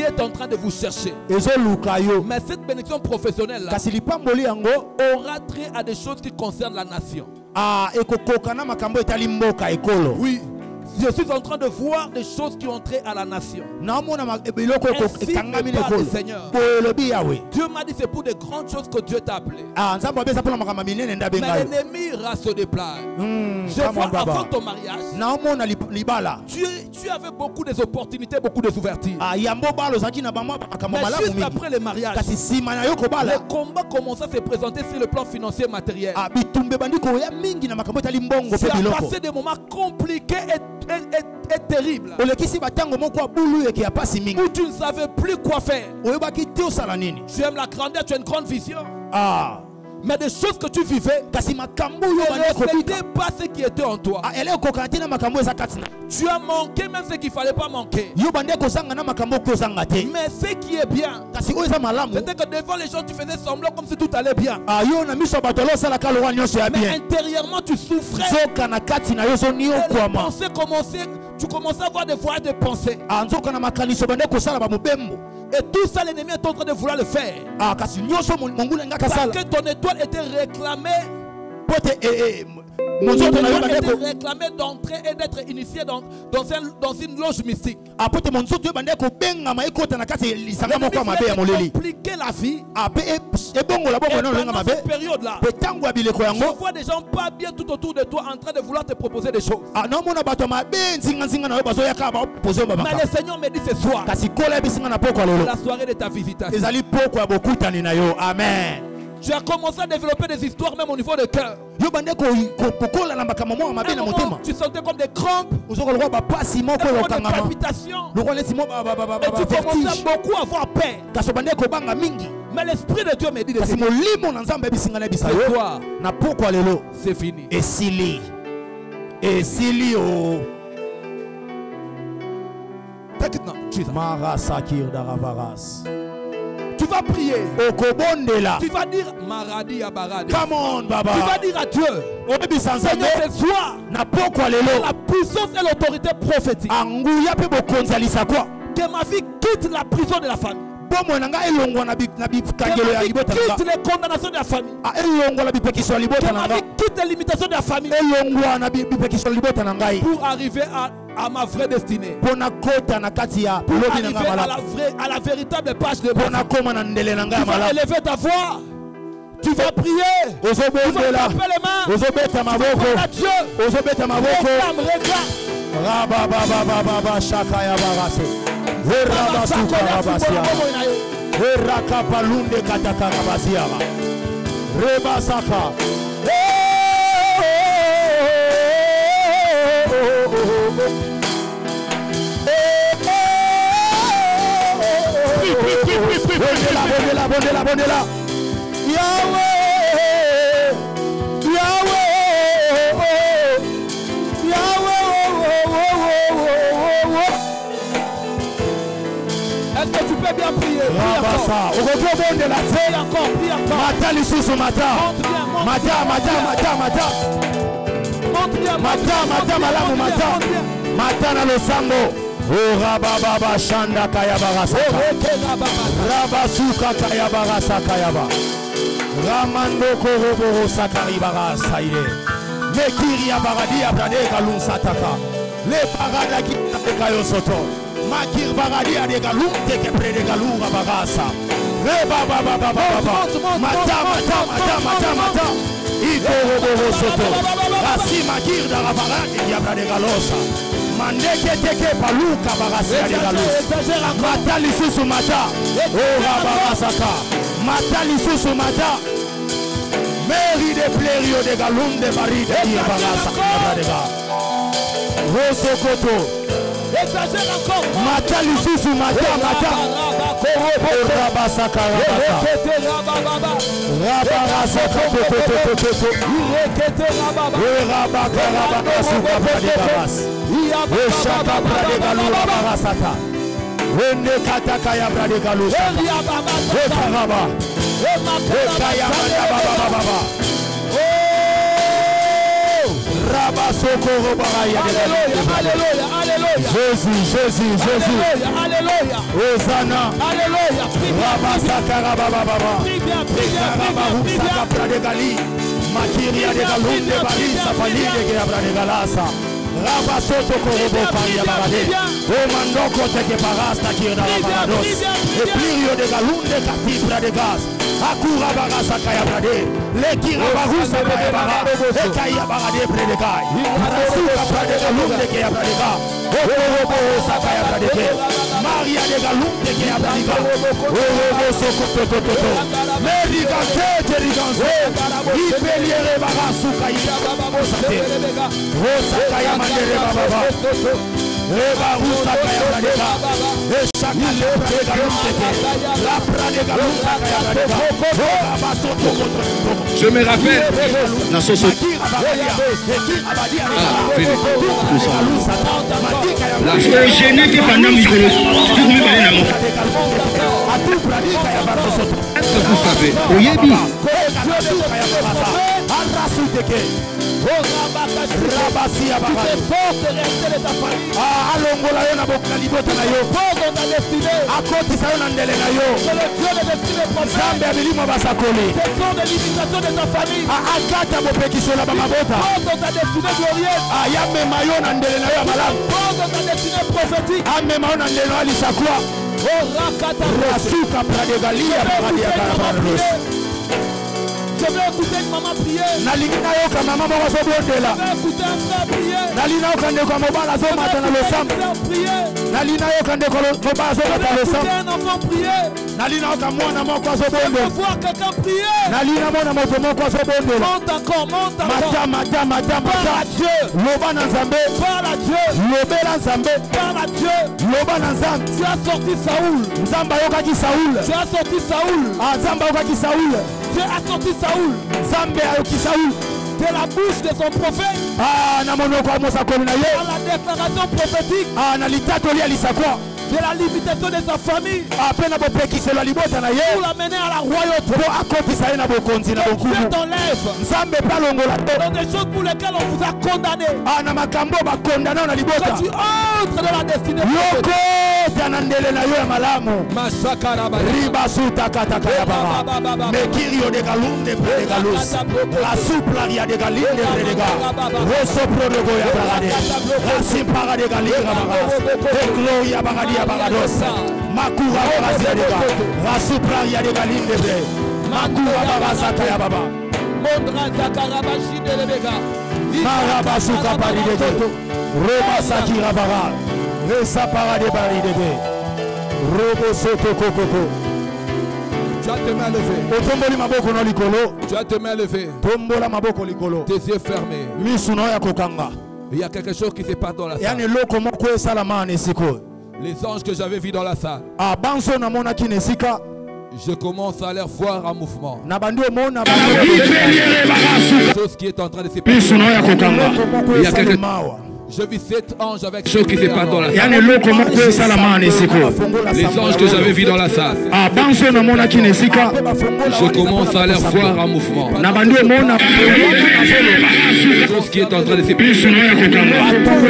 [SPEAKER 4] est en train de vous chercher. Mais cette bénédiction professionnelle là aura trait à des choses qui concernent la nation. Oui. Je suis en train de voir des choses qui ont trait à la nation. Ainsi me parle le Seigneur. Dieu m'a dit c'est pour des grandes choses que Dieu t'a appelé. Mais l'ennemi ira se déplaire. Je vois avant ton mariage, tu avais beaucoup d'opportunités, beaucoup d'ouvertures. Mais juste après le mariage, le combat commençait à se présenter sur le plan financier matériel. C'est à passer des moments compliqués et terrible. Où tu ne savais plus quoi faire. Tu aimes la grandeur, tu as une grande vision. Mais des choses que tu vivais ne reflétaient pas ce qui était en toi. Tu as manqué même ce qu'il ne fallait pas manquer. Mais ce qui est bien, c'était que devant les gens tu faisais semblant comme si tout allait bien. Mais intérieurement tu souffrais. Tu commençais à avoir des voyages de pensée. Et tout ça, l'ennemi est en train de vouloir le faire. Parce que ton étoile était réclamée. Ton étoile était réclamée d'entrer et d'être initié dans une loge mystique. L'ennemi voulait compliquer la vie. Et pendant cette période-là, je vois des gens pas bien tout autour de toi en train de vouloir te proposer des choses. Mais le Seigneur me dit ce soir, la soirée de ta visitation.
[SPEAKER 1] Amen.
[SPEAKER 4] Tu as commencé à développer des histoires même au niveau de cœur. Tu sentais comme des crampes, comme des palpitations. Et tu commençais à beaucoup avoir peur. Mais l'Esprit de Dieu me dit de ce soir, c'est fini. Take it now, Jesus. Tu vas prier. Tu vas dire Maradi Abaradi.
[SPEAKER 1] Come on, Baba.
[SPEAKER 4] Tu vas dire à Dieu, Seigneur, ce soir, la puissance et l'autorité prophétique, que ma vie quitte la prison de la famille. Que ma vie quitte les condamnations de la famille. Que ma vie quitte les limitations de la famille. Pour arriver à ma vraie destinée. Pour arriver à la véritable page de ma vie. Tu vas élever ta voix. Tu vas prier. Tu vas taper les mains. Tu vas prendre à Dieu.
[SPEAKER 1] Bondela.
[SPEAKER 4] Est-ce que tu peux bien prier? Prie encore.
[SPEAKER 1] Mata lisusu mata. Mata na losango. Rababa shanda kaya barasa. Rabasuka kaya barasa kaya ba. Ramando korobo sakari barasa ile. Mekiri ya baradi ya brade kalun sataka. Le parada ki kayo soto. Makir baradi ya de kalun teke prede kalun barasa. Rebaba mata. Iko robo soto. Kasi makir da baradi ya brade kalosa. Mandeke teke paluka barasa de galo. Mata lisusu mata. Oh rabarasaka.
[SPEAKER 2] Mata lisusu mata. Meri de plerio de galum de bari de barasa de ga. Roso koto.
[SPEAKER 3] Exagère encore.
[SPEAKER 2] Mata lisusu mata mata. Rabasa karabasa. Rabarasa koto. Rabaka rabaka de baras. Shaka brade galu rabarasata. Wende kataka ya brade galu. Rababa.
[SPEAKER 3] Alléluia, alléluia.
[SPEAKER 2] Jésus.
[SPEAKER 3] Alléluia.
[SPEAKER 2] Hosanna.
[SPEAKER 3] Alléluia.
[SPEAKER 2] Makiria de galum de balisa falide que abra de galasa. Rabasoto korobo paria barade. O mandoko teke parasta kirda barados. E plirio de galum de katibra de gas. Akura barasa kaya brade. Lekira barusa kaya barade. E kaya barade prede kai. Rasuka prade galum de kaya brade ga. O korobo sakaya brade. Maria de galum de kaya brade ga. O robo soko toto. Merigante terigance. Ipeliere barasu kaya babosate. Rosa kaya mandere baba. Eba rusa kaya brade. E shaka le prade galum de la prade galum kaya brade.
[SPEAKER 4] Je me rappelle.
[SPEAKER 6] Je n'étais pas dans micro. Vous savez,
[SPEAKER 3] je vais écouter une maman prier. Je vais écouter un frère prier. Je vais écouter un enfant prier. Je veux voir quelqu'un prier. Monte encore. Parle à Dieu. Parle à Dieu. Tu as sorti Saoul. Dieu a sorti Saoul de la bouche de son prophète à la déclaration prophétique de la limitation de sa famille pour l'amener à la royauté. Dieu t'enlève dans des choses pour lesquelles on vous a condamné. Quand tu entres dans la destinée
[SPEAKER 2] Makura Baraziadega, Rasupraria de Galine de Blé, Makura Barasakaya Baba,
[SPEAKER 3] Mondra Zakarabashi de Lebega,
[SPEAKER 2] Marabasuka Pari de Goto, Roma Sakira Bara, Resa Para de Bari de Bé, Robo Soto Coco.
[SPEAKER 4] Tu as tes mains levées.
[SPEAKER 2] Otomboli Maboko no Licolo,
[SPEAKER 4] tu as tes mains levées.
[SPEAKER 2] Tombola Maboko Licolo,
[SPEAKER 4] tes yeux fermés.
[SPEAKER 2] Misunoya Kokanga.
[SPEAKER 4] Il y a quelque chose qui se passe dans la salle.
[SPEAKER 2] Yani loko moko salamane siko.
[SPEAKER 4] Les anges que j'avais vus dans la salle, je commence à les voir en mouvement. Quelque chose qui est en train de se passer. Il y a quelque... Je vis 7 anges avec ceux qui se passent dans la salle. Les anges que j'avais vus dans la salle, je commence à les voir en mouvement. Quelque chose qui est en train de se passer.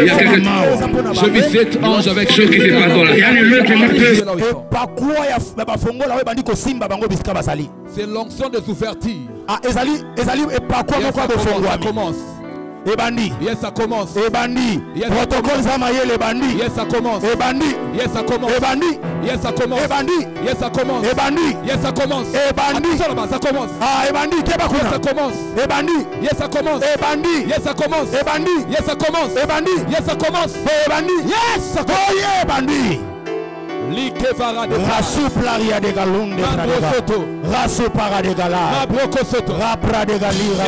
[SPEAKER 4] Il y a quelque... Je vis 7 anges avec ceux qui se passent dans la salle. C'est l'onction des ouvertures.
[SPEAKER 2] Ça
[SPEAKER 4] commence.
[SPEAKER 2] Ebandi.
[SPEAKER 4] Yes, ça commence.
[SPEAKER 2] Ebandi.
[SPEAKER 4] Yes,
[SPEAKER 2] protocole Zamaye Ebandi.
[SPEAKER 4] Yes, ça commence.
[SPEAKER 2] Ebandi.
[SPEAKER 4] Yes, ça commence.
[SPEAKER 2] Ebandi.
[SPEAKER 4] Yes, ça commence.
[SPEAKER 2] Ebandi.
[SPEAKER 4] Yes, ça commence.
[SPEAKER 2] Ebandi.
[SPEAKER 4] Yes, ça commence.
[SPEAKER 2] Ebandi.
[SPEAKER 4] Attention là-bas, ça commence.
[SPEAKER 2] Ah, Ebandi.
[SPEAKER 4] Yes, ça commence.
[SPEAKER 2] Ebandi.
[SPEAKER 4] Yes, ça commence.
[SPEAKER 2] Ebandi.
[SPEAKER 4] Yes, ça commence.
[SPEAKER 2] Ebandi.
[SPEAKER 4] Yes, ça commence.
[SPEAKER 2] Ebandi.
[SPEAKER 4] Yes, ça commence.
[SPEAKER 2] Ebandi.
[SPEAKER 4] Yes, ça commence.
[SPEAKER 2] Ebandi.
[SPEAKER 3] Rasu plaria de galunde Rasu para de gala Rapra de galira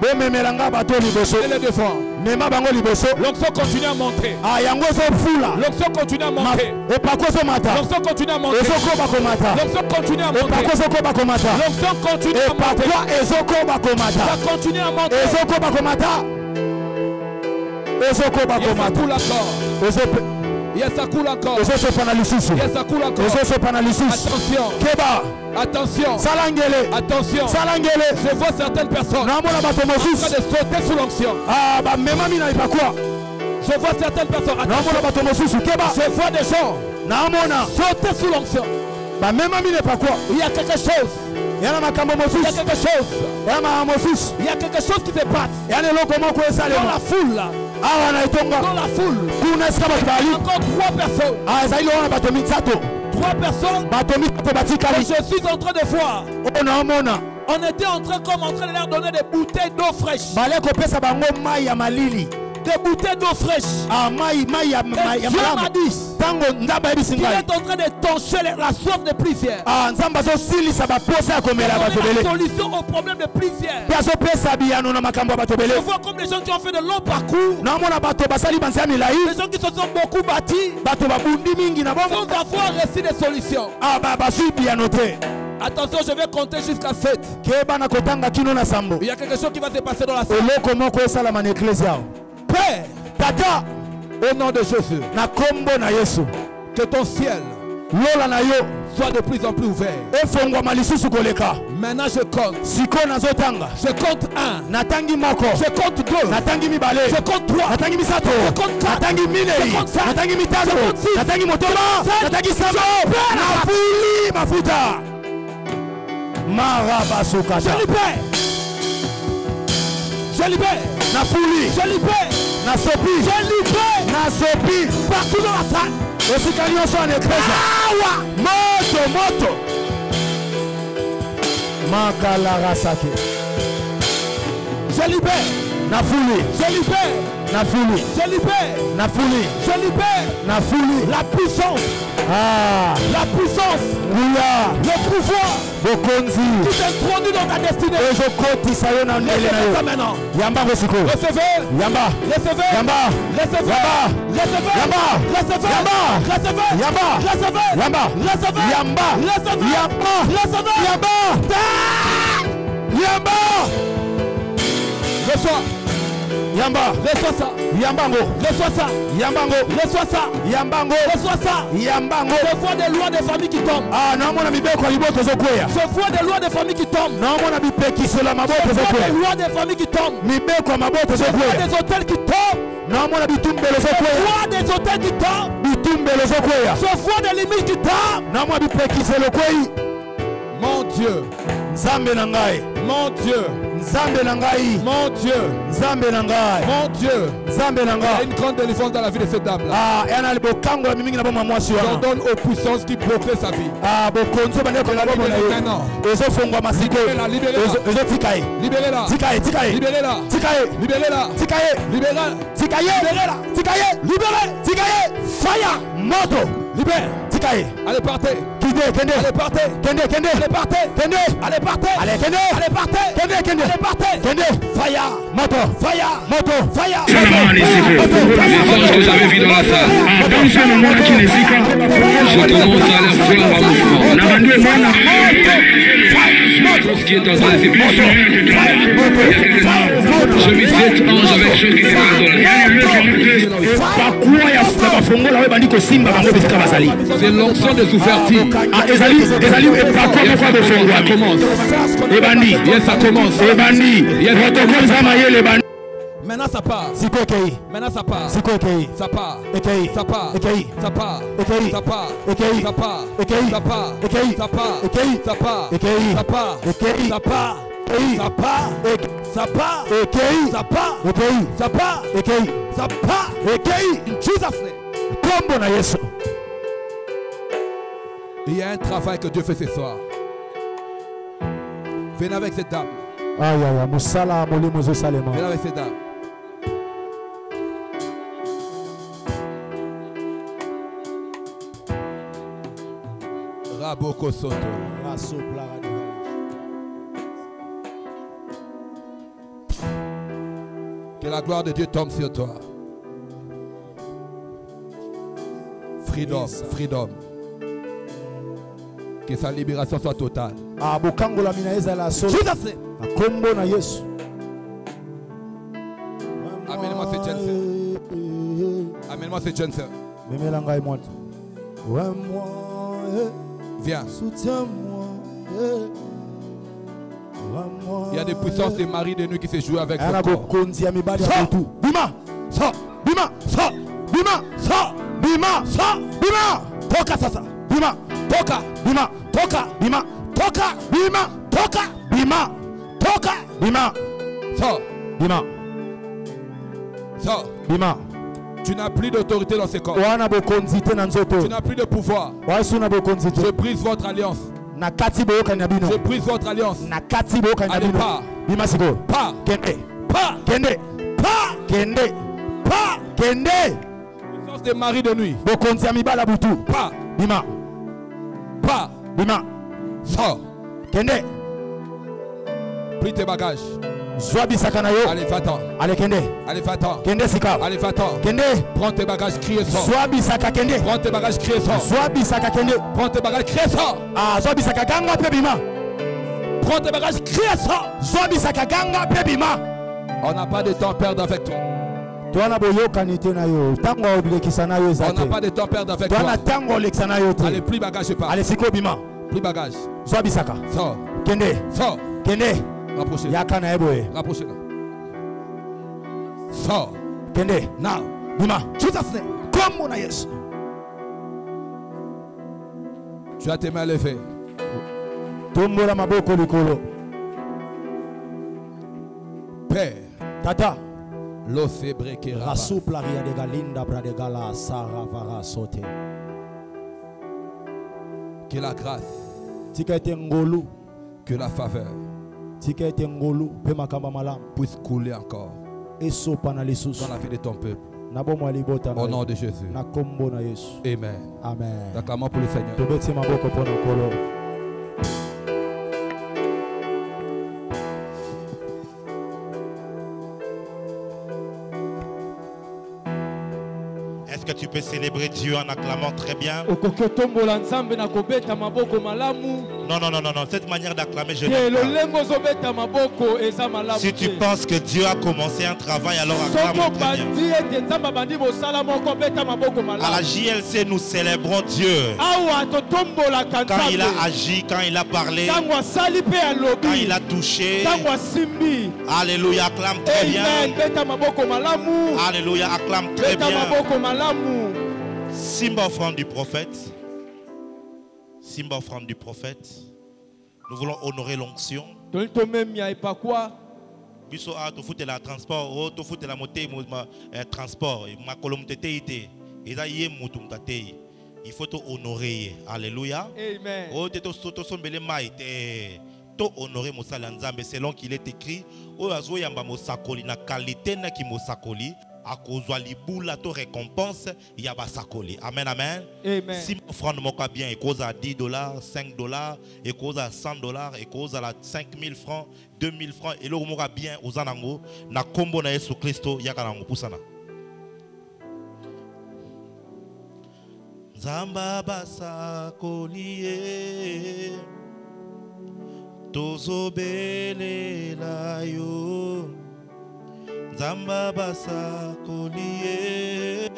[SPEAKER 3] Bememelanga bato liboso Mema bango liboso
[SPEAKER 2] L'onction continue à monter.
[SPEAKER 3] Ayango zo fula
[SPEAKER 2] L'onction continue à monter.
[SPEAKER 3] Epakoso mata
[SPEAKER 2] L'onction continue à monter.
[SPEAKER 3] Ezoko bakomata
[SPEAKER 2] L'onction continue à monter.
[SPEAKER 3] Epakoso bakomata
[SPEAKER 2] L'onction continue à monter.
[SPEAKER 3] Epakwa ezoko bakomata
[SPEAKER 2] Ça continue à monter.
[SPEAKER 3] Ezoko bakomata Ezoko bakomata
[SPEAKER 2] Yes, ça coule encore.
[SPEAKER 3] Yes, ça coule encore.
[SPEAKER 2] Yes, ça coule encore. Attention.
[SPEAKER 3] Keba.
[SPEAKER 2] Attention.
[SPEAKER 3] Salangele.
[SPEAKER 2] Attention.
[SPEAKER 3] Salangele.
[SPEAKER 2] Je vois certaines personnes en train de sauter sous l'onction.
[SPEAKER 3] Ah, bah, même ami n'a pas quoi.
[SPEAKER 2] Je vois certaines personnes. Attention. Je vois des gens sauter sous l'onction.
[SPEAKER 3] Bah, même ami n'est pas quoi.
[SPEAKER 2] Il y a quelque chose.
[SPEAKER 3] Il y a quelque chose.
[SPEAKER 2] Il y a quelque chose qui se passe.
[SPEAKER 3] Dans la
[SPEAKER 2] foule là. Dans la foule. Encore 3 personnes. 3 personnes. Et je suis en train de voir. On était en train de leur donner des bouteilles d'eau fraîche. Des bouteilles d'eau fraîche. Et Dieu m'a dit qu'il est en train de tancher la soif de plusieurs. La solution au problème de plusieurs. Je vois comme les gens qui ont fait de longs parcours. Les gens qui se sont beaucoup bâtis. Sans avoir reçu des solutions. Attention, je vais compter jusqu'à 7. Il y a quelque chose qui va se passer dans la salle. Père, Tata, au nom de Jésus, que ton ciel soit de plus en plus ouvert. Maintenant je compte. Je compte 1. Je compte 2. Je compte 3. Je compte 4. Je compte 5. Je compte 6. Je libère. Je libère. Je libère. Je libère. Partout dans la salle.
[SPEAKER 3] Moto. Makalarasake.
[SPEAKER 2] Je libère. Je libère. Je libère. Je libère. La puissance. La puissance. Le pouvoir. Qui t'introduit dans ta destinée. Recevez ça maintenant. Recevez. Recevez. Recevez. Reçois. Reçois ça. Reçois ça. Reçois ça. Reçois ça. Je vois des lois de famille qui tombent. Je vois des lois de famille qui tombent. Je vois des lois de famille qui tombent. Je vois des hôtels qui tombent. Je vois des hôtels qui tombent. Je vois des limites qui tombent. Mon Dieu. Mon Dieu. Mon Dieu. Mon Dieu. Il y a une grande délivrance dans la vie de cette dame là. J'ordonne aux puissances qui bloquaient sa vie. Maintenant. Libérez-la. Libérez-la. Libérez-la. Fire. Moto. Libère. Allez partez. Allez partez. Allez partez. Allez partez. Allez partez. Fire. Moto. Fire.
[SPEAKER 6] Les anges que j'avais vus dans la salle. Dans ce moment qui n'est si qu'un, je commence à leur faire un mouvement. On a rendu ce qui est en train de se passer. Je mis 7 anges avec ceux qui sont c'est l'onction des ouvertures. Ça commence.
[SPEAKER 2] Maintenant ça part. Maintenant ça part. Ça part. Ça part. Ça part. Ça part. Ça part. Ça part. Ça part. Ça part. Ça part. Ça part. Ça part. Ça part. Ça part. Ça part. Ça part. In Jesus' name. Il y a un travail que Dieu fait ce soir. Venez avec cette dame. Venez avec cette dame.
[SPEAKER 4] Raboko Soto. Que la gloire de Dieu tombe sur toi. Freedom, freedom. Que sa libération soit totale. Amène-moi cette jeune sœur. Amène-moi cette jeune sœur. Viens. Il y a des puissances des maris de nuit qui se jouent avec votre corps.
[SPEAKER 3] Bima, ça, bima, ça, bima, ça, bima, ça, bima. Toka sasa, bima, toka, bima, toka, bima, toka, bima, toka, bima, toka, bima.
[SPEAKER 4] Ça,
[SPEAKER 3] bima,
[SPEAKER 4] ça,
[SPEAKER 3] bima.
[SPEAKER 4] Tu n'as plus d'autorité dans ces corps. Tu n'as plus de pouvoir. Je brise votre alliance. Je brise votre alliance. Allez, pas. Pas.
[SPEAKER 3] Kende. Pas. Kende. Pas. Kende. Pas. Kende.
[SPEAKER 4] Puissance des maris de nuit.
[SPEAKER 3] Pas. Bima.
[SPEAKER 4] Pas.
[SPEAKER 3] Bima.
[SPEAKER 4] Sors.
[SPEAKER 3] Kende.
[SPEAKER 4] Pris tes bagages.
[SPEAKER 3] Allez,
[SPEAKER 4] va-t'en.
[SPEAKER 3] Allez, Kende.
[SPEAKER 4] Allez, va-t'en.
[SPEAKER 3] Kende Sika.
[SPEAKER 4] Allez, va-t'en.
[SPEAKER 3] Kende.
[SPEAKER 4] Prends tes bagages, crie et sors.
[SPEAKER 3] Kende.
[SPEAKER 4] Prends tes bagages, crie et sors.
[SPEAKER 3] Kende.
[SPEAKER 4] Prends tes bagages, crie et sors.
[SPEAKER 3] Ah, Ganga Bima.
[SPEAKER 4] Prends tes bagages, crie et sors.
[SPEAKER 3] Ganga Bima.
[SPEAKER 4] On n'a pas de temps à perdre avec toi.
[SPEAKER 3] On n'a pas
[SPEAKER 4] de temps à perdre avec toi. Allez, plie bagage et pars.
[SPEAKER 3] Allez, Siko Bima.
[SPEAKER 4] Plie bagage.
[SPEAKER 3] Sors. Kende.
[SPEAKER 4] Sors.
[SPEAKER 3] Kende.
[SPEAKER 4] Rapprochez-la. Rapprochez-la. Sors.
[SPEAKER 3] Kende.
[SPEAKER 4] Now.
[SPEAKER 3] Bima. Comme on a yes.
[SPEAKER 4] Tu as tes mains levées.
[SPEAKER 3] Tombola maboko likolo.
[SPEAKER 4] Père.
[SPEAKER 3] Tata.
[SPEAKER 4] L'ose brekera.
[SPEAKER 3] Rasupla ria de galinda bradegala saravara sote.
[SPEAKER 4] Que la grâce.
[SPEAKER 3] Tikete ngolu.
[SPEAKER 4] Que la faveur.
[SPEAKER 3] Tikete ngolu pe makamba malam
[SPEAKER 4] puisse couler encore
[SPEAKER 3] dans la
[SPEAKER 4] vie de ton peuple. Au nom de Jésus. Amen.
[SPEAKER 3] Amen.
[SPEAKER 4] Acclamons pour le Seigneur.
[SPEAKER 1] Est-ce que tu peux célébrer Dieu en acclamant très bien? Non. Cette manière d'acclamer, je n'aime pas. Si tu penses que Dieu a commencé un travail, alors acclame très bien. À la JLC, nous célébrons Dieu. Quand il a agi, quand il a parlé, quand il a touché. Alléluia, acclame très bien. Alléluia, acclame très bien. Simba offrande du prophète. Simba offrande du prophète. Nous voulons honorer l'onction. Biso a to foutre la transport, o to foutre la moté transport, ma colombe tété. Il faut te honorer. Alléluia.
[SPEAKER 5] Amen.
[SPEAKER 1] O to sombele mai to honorer mosala nzambe selon qu'il est écrit. O azo yamba mosakoli na qualité na ki mosakoli. À cause de l'ibula, to récompense, il y a basakoli. Amen, amen.
[SPEAKER 5] Amen.
[SPEAKER 1] Si mon frère ne manque bien, et cause à $10, $5, et cause à $100, et cause à 5000 francs, 2000 francs, et le manque bien aux anango, na combo na Yesu Christo, yakarango pusana. Zamba basakoli, tozobele la yo. Zamba basa kolie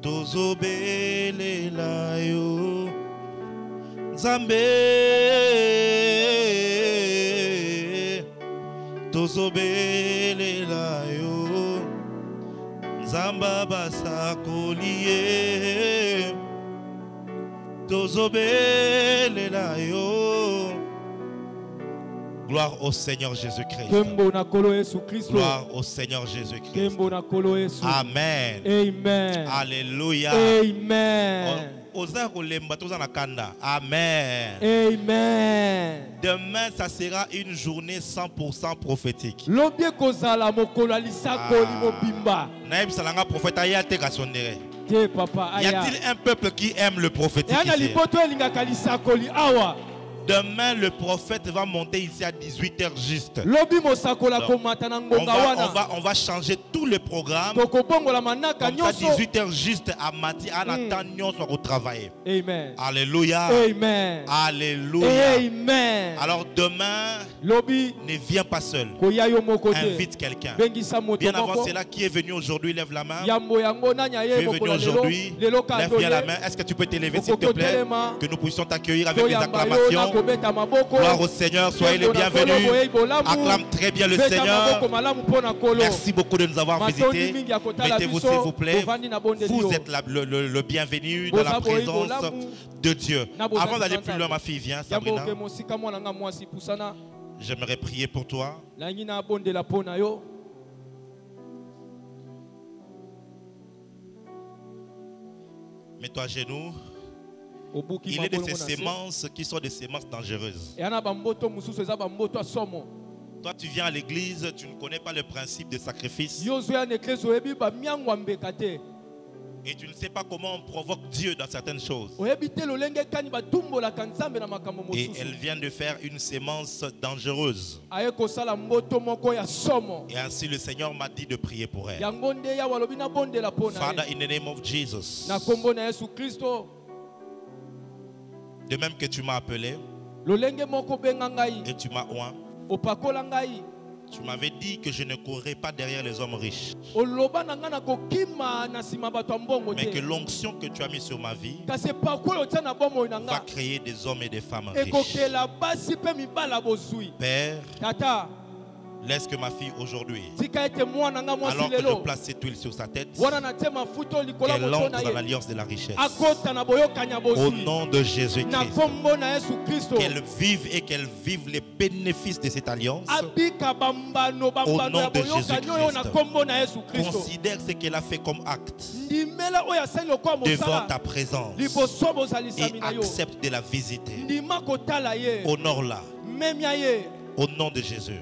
[SPEAKER 1] tozobele la yo Zambe tozobele la yo Zamba basa kolie tozobele la yo. Gloire au Seigneur Jésus-Christ. Gloire au Seigneur Jésus-Christ. Amen.
[SPEAKER 5] Amen.
[SPEAKER 1] Alléluia.
[SPEAKER 5] Amen.
[SPEAKER 1] Amen.
[SPEAKER 5] Amen.
[SPEAKER 1] Demain, ça sera une journée 100% prophétique. Y a-t-il un peuple qui aime le prophétique ici? Demain, le prophète va monter ici à 18h juste. Donc, on va changer tout le programme. Comme ça, 18h juste à Mati, en attendant soit au travail. Amen. Alléluia. Amen. Alléluia. Amen. Alors demain, ne viens pas seul. Invite quelqu'un. Bien avant cela, qui est venu aujourd'hui, lève la main. Qui est venu aujourd'hui, lève bien la main. Est-ce que tu peux t'élever s'il te plaît? Que nous puissions t'accueillir avec des acclamations. Gloire au Seigneur, soyez les bienvenus. Acclame très bien le Seigneur. Merci beaucoup de nous avoir visités. Mettez-vous s'il vous plaît. Vous êtes le bienvenu dans la présence de Dieu. Avant d'aller plus loin, ma fille, viens, Sabrina. J'aimerais prier pour toi. Mets-toi à genoux. Il est de ces sémences qui sont des sémences dangereuses. Toi, tu viens à l'église, tu ne connais pas le principe de sacrifice. Et tu ne sais pas comment on provoque Dieu dans certaines choses. Et elle vient de faire une sémence dangereuse. Et ainsi le Seigneur m'a dit de prier pour elle. Father, in the name of Jesus. De même que tu m'as appelé et tu m'as oint, tu m'avais dit que je ne courrais pas derrière les hommes riches, mais que l'onction que tu as mise sur ma vie va créer des hommes et des femmes riches. Père, laisse que ma fille aujourd'hui, alors que je place cette huile sur sa tête, qu'elle entre dans l'alliance de la richesse. Au nom de Jésus-Christ. Qu'elle vive et qu'elle vive les bénéfices de cette alliance. Au nom de Jésus-Christ. Considère ce qu'elle a fait comme acte devant ta présence et accepte de la visiter. Honore-la. Au nom de Jésus.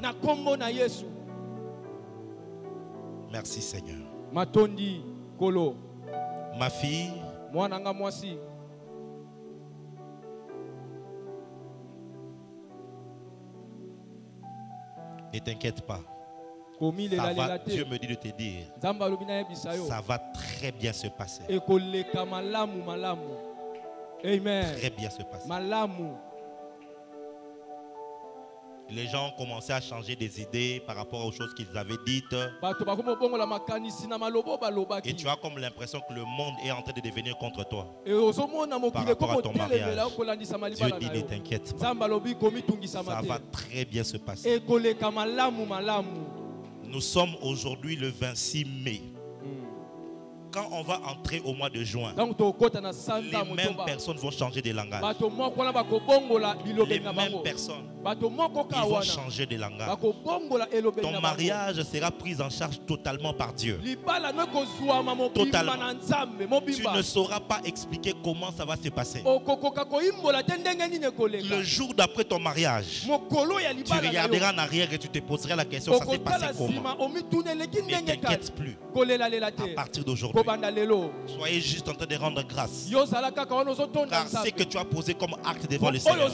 [SPEAKER 1] Merci Seigneur. Ma fille, ne t'inquiète pas. Dieu me dit de te dire, ça va très bien se passer.
[SPEAKER 5] Amen.
[SPEAKER 1] Très bien se passer. Les gens ont commencé à changer des idées par rapport aux choses qu'ils avaient dites. Et tu as comme l'impression que le monde est en train de devenir contre toi par rapport à ton mariage. Dieu dit ne t'inquiète pas. Ça va très bien se passer. Nous sommes aujourd'hui le 26 mai. Quand on va entrer au mois de juin, les mêmes personnes vont changer de langage. Les mêmes personnes, ils vont changer de langage. Ton mariage sera pris en charge totalement par Dieu. Totalement. Tu ne sauras pas expliquer comment ça va se passer. Le jour d'après ton mariage, tu regarderas en arrière et tu te poseras la question, ça s'est passé comment? Ne t'inquiète plus. À partir d'aujourd'hui, soyez juste en train de rendre grâce. Car ce que tu as posé comme acte devant le Seigneur, le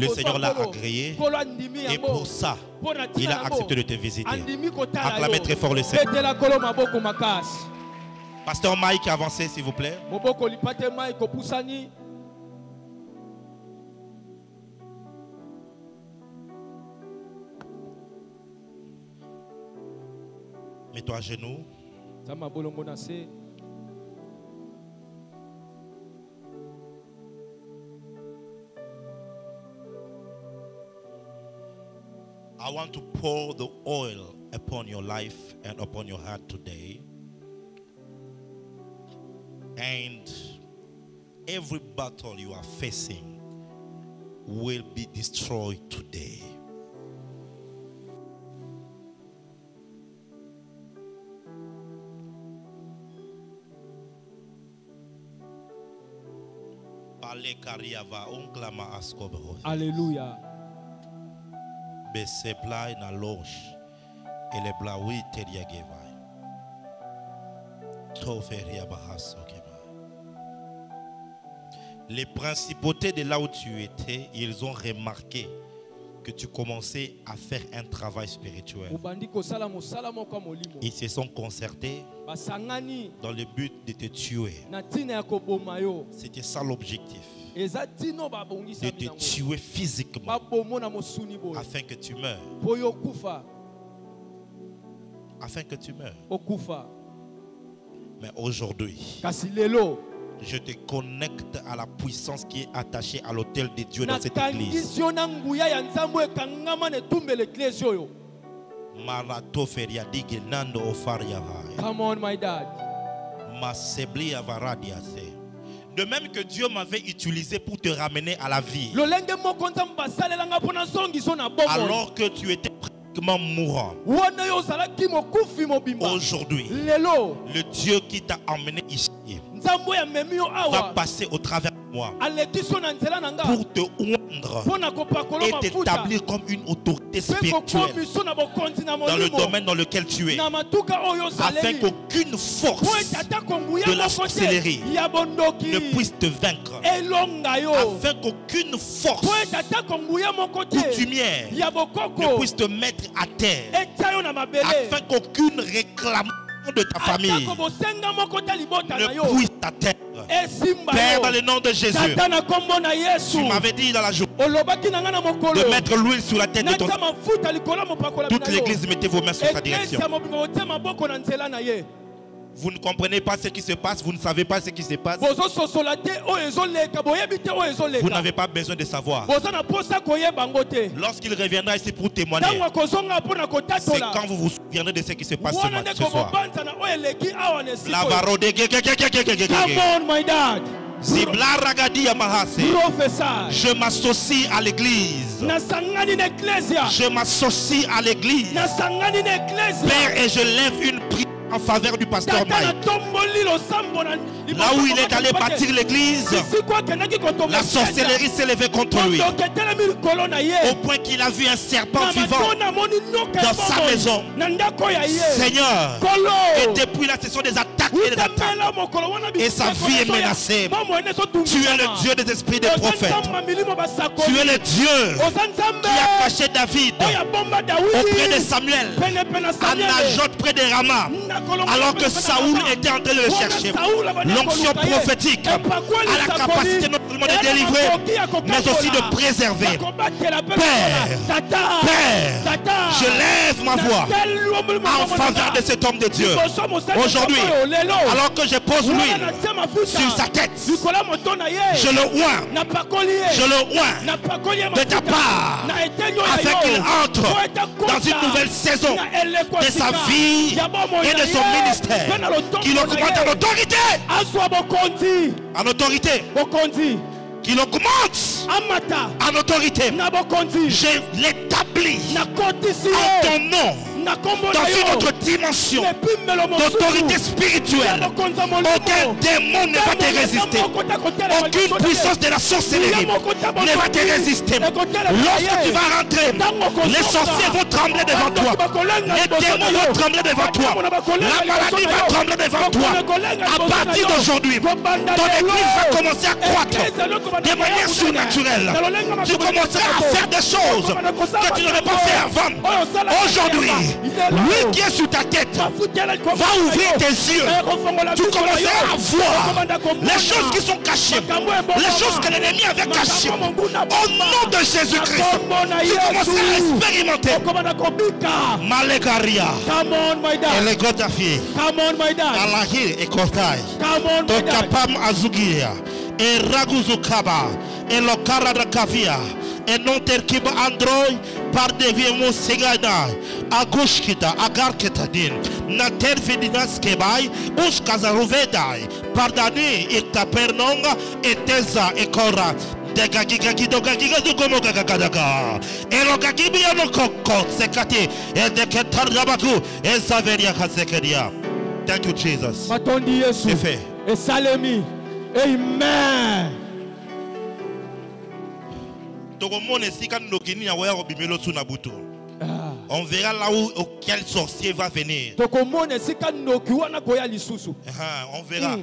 [SPEAKER 1] Seigneur l'a agréé. Et pour ça, il a accepté de te visiter. Acclamez très fort le Seigneur. Pasteur Mike, avancez s'il vous plaît. Mets-toi à genoux. I want to pour the oil upon your life and upon your heart today. And every battle you are facing will be destroyed today.
[SPEAKER 5] Alléluia.
[SPEAKER 1] Beseplai na loge et le blaoui teriagevai. Les principautés de là où tu étais, ils ont remarqué que tu commençais à faire un travail spirituel. Ils se sont concertés dans le but de te tuer. C'était ça l'objectif. De te tuer physiquement afin que tu meurs. Afin que tu meurs. Mais aujourd'hui, je te connecte à la puissance qui est attachée à l'autel de Dieu dans cette église.
[SPEAKER 5] Come on, my dad.
[SPEAKER 1] De même que Dieu m'avait utilisé pour te ramener à la vie. Alors que tu étais mourant. Aujourd'hui, le Dieu qui t'a emmené ici va passer au travers de moi pour te oindre et t'établir comme une autorité spirituelle dans le domaine dans lequel tu es, afin qu'aucune force de la sorcellerie ne puisse te vaincre, afin qu'aucune force coutumière ne puisse te mettre à terre, afin qu'aucune réclamation de ta famille ne puisse t'atteindre. Père, dans le nom de Jésus, tu m'avais dit dans la journée de mettre l'huile sur la tête de ton fils. Toute l'église, mettez vos mains sur sa direction. Vous ne comprenez pas ce qui se passe, vous ne savez pas ce qui se passe. Vous n'avez pas besoin de savoir. Lorsqu'il reviendra ici pour témoigner, c'est quand vous vous souviendrez de ce qui se passe ce soir.
[SPEAKER 5] Come on, my dad.
[SPEAKER 1] Je m'associe à l'église. Je m'associe à l'église. Père, et je lève une prière en faveur du pasteur Mike. Là où il est allé bâtir l'église, la sorcellerie s'est levée contre lui, au point qu'il a vu un serpent vivant dans sa maison. Seigneur, et depuis là ce sont des attaques et des attaques, et sa vie est menacée. Tu es le Dieu des esprits des prophètes. Tu es le Dieu qui a caché David auprès de Samuel, à Najot près de Rama, alors que Saoul était en train de le chercher. L'onction prophétique a la capacité non seulement de délivrer, mais aussi de préserver. Père, je lève ma voix en faveur de cet homme de Dieu. Aujourd'hui, alors que je pose l'huile sur sa tête, je le oins de ta part, afin qu'il entre dans une nouvelle saison de sa vie et de son ministère, qu'il augmente en autorité. En autorité. Qu'il augmente en autorité. Je l'établis en ton nom dans une autre dimension d'autorité spirituelle. Aucun démon ne va te résister. Aucune puissance de la sorcellerie ne va te résister. Lorsque tu vas rentrer, les sorciers vont trembler devant toi. Les démons vont trembler devant toi. La maladie va trembler devant toi. À partir d'aujourd'hui, ton église va commencer à croître de manière surnaturelle. Tu commenceras à faire des choses que tu n'aurais pas fait avant. Aujourd'hui, lui qui est sur ta tête va ouvrir tes yeux. Tu commenceras à voir les choses qui sont cachées, les choses que l'ennemi avait cachées. Au nom de Jésus-Christ, tu commenceras à expérimenter. Malegaria, Elegotafi, Alahi et Kotai, Tokapam Azugia, et Raguzukaba, et Lokara de Kavia, et non terkiba Android, par deviemo Segada, Agushkita, Agarketadin, Nater Fedinas Kebai, Ushkazaruvedai, Pardani, et Tapernonga, et Teza, et Kora. Et thank you, Jesus. C'est fait.
[SPEAKER 5] Amen.
[SPEAKER 1] On verra là où quel sorcier va venir. On verra.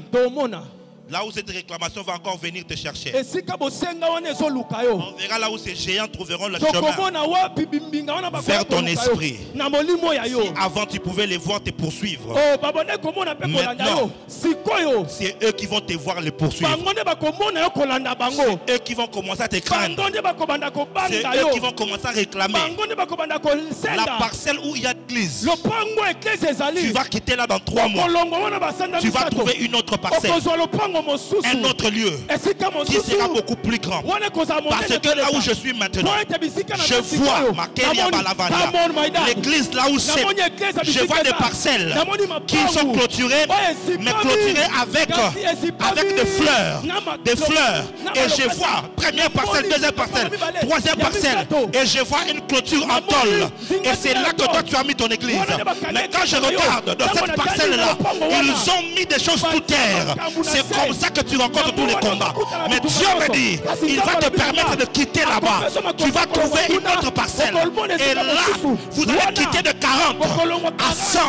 [SPEAKER 1] Là où cette réclamation va encore venir te chercher. On verra là où ces géants trouveront le chemin vers ton esprit. Si avant tu pouvais les voir te poursuivre, maintenant c'est eux qui vont te voir les poursuivre. C'est eux qui vont commencer à te craindre. C'est eux qui vont commencer à réclamer la parcelle où il y a l'église. Tu vas quitter là dans 3 mois. Tu vas trouver une autre parcelle, un autre lieu qui sera beaucoup plus grand. Parce que là où je suis maintenant, je vois l'église là où c'est. Je vois des parcelles qui sont clôturées, mais clôturées avec des fleurs. Des fleurs. Et je vois première parcelle, deuxième parcelle, troisième parcelle. Et je vois une clôture en tôle. Et c'est là que toi tu as mis ton église. Mais quand je regarde dans cette parcelle là, ils ont mis des choses sous terre. C'est comme ça que tu rencontres tous les combats. Mais Dieu me dit, il va te permettre de quitter là-bas. Tu vas trouver une autre parcelle. Et là, vous allez quitter de 40 à 100,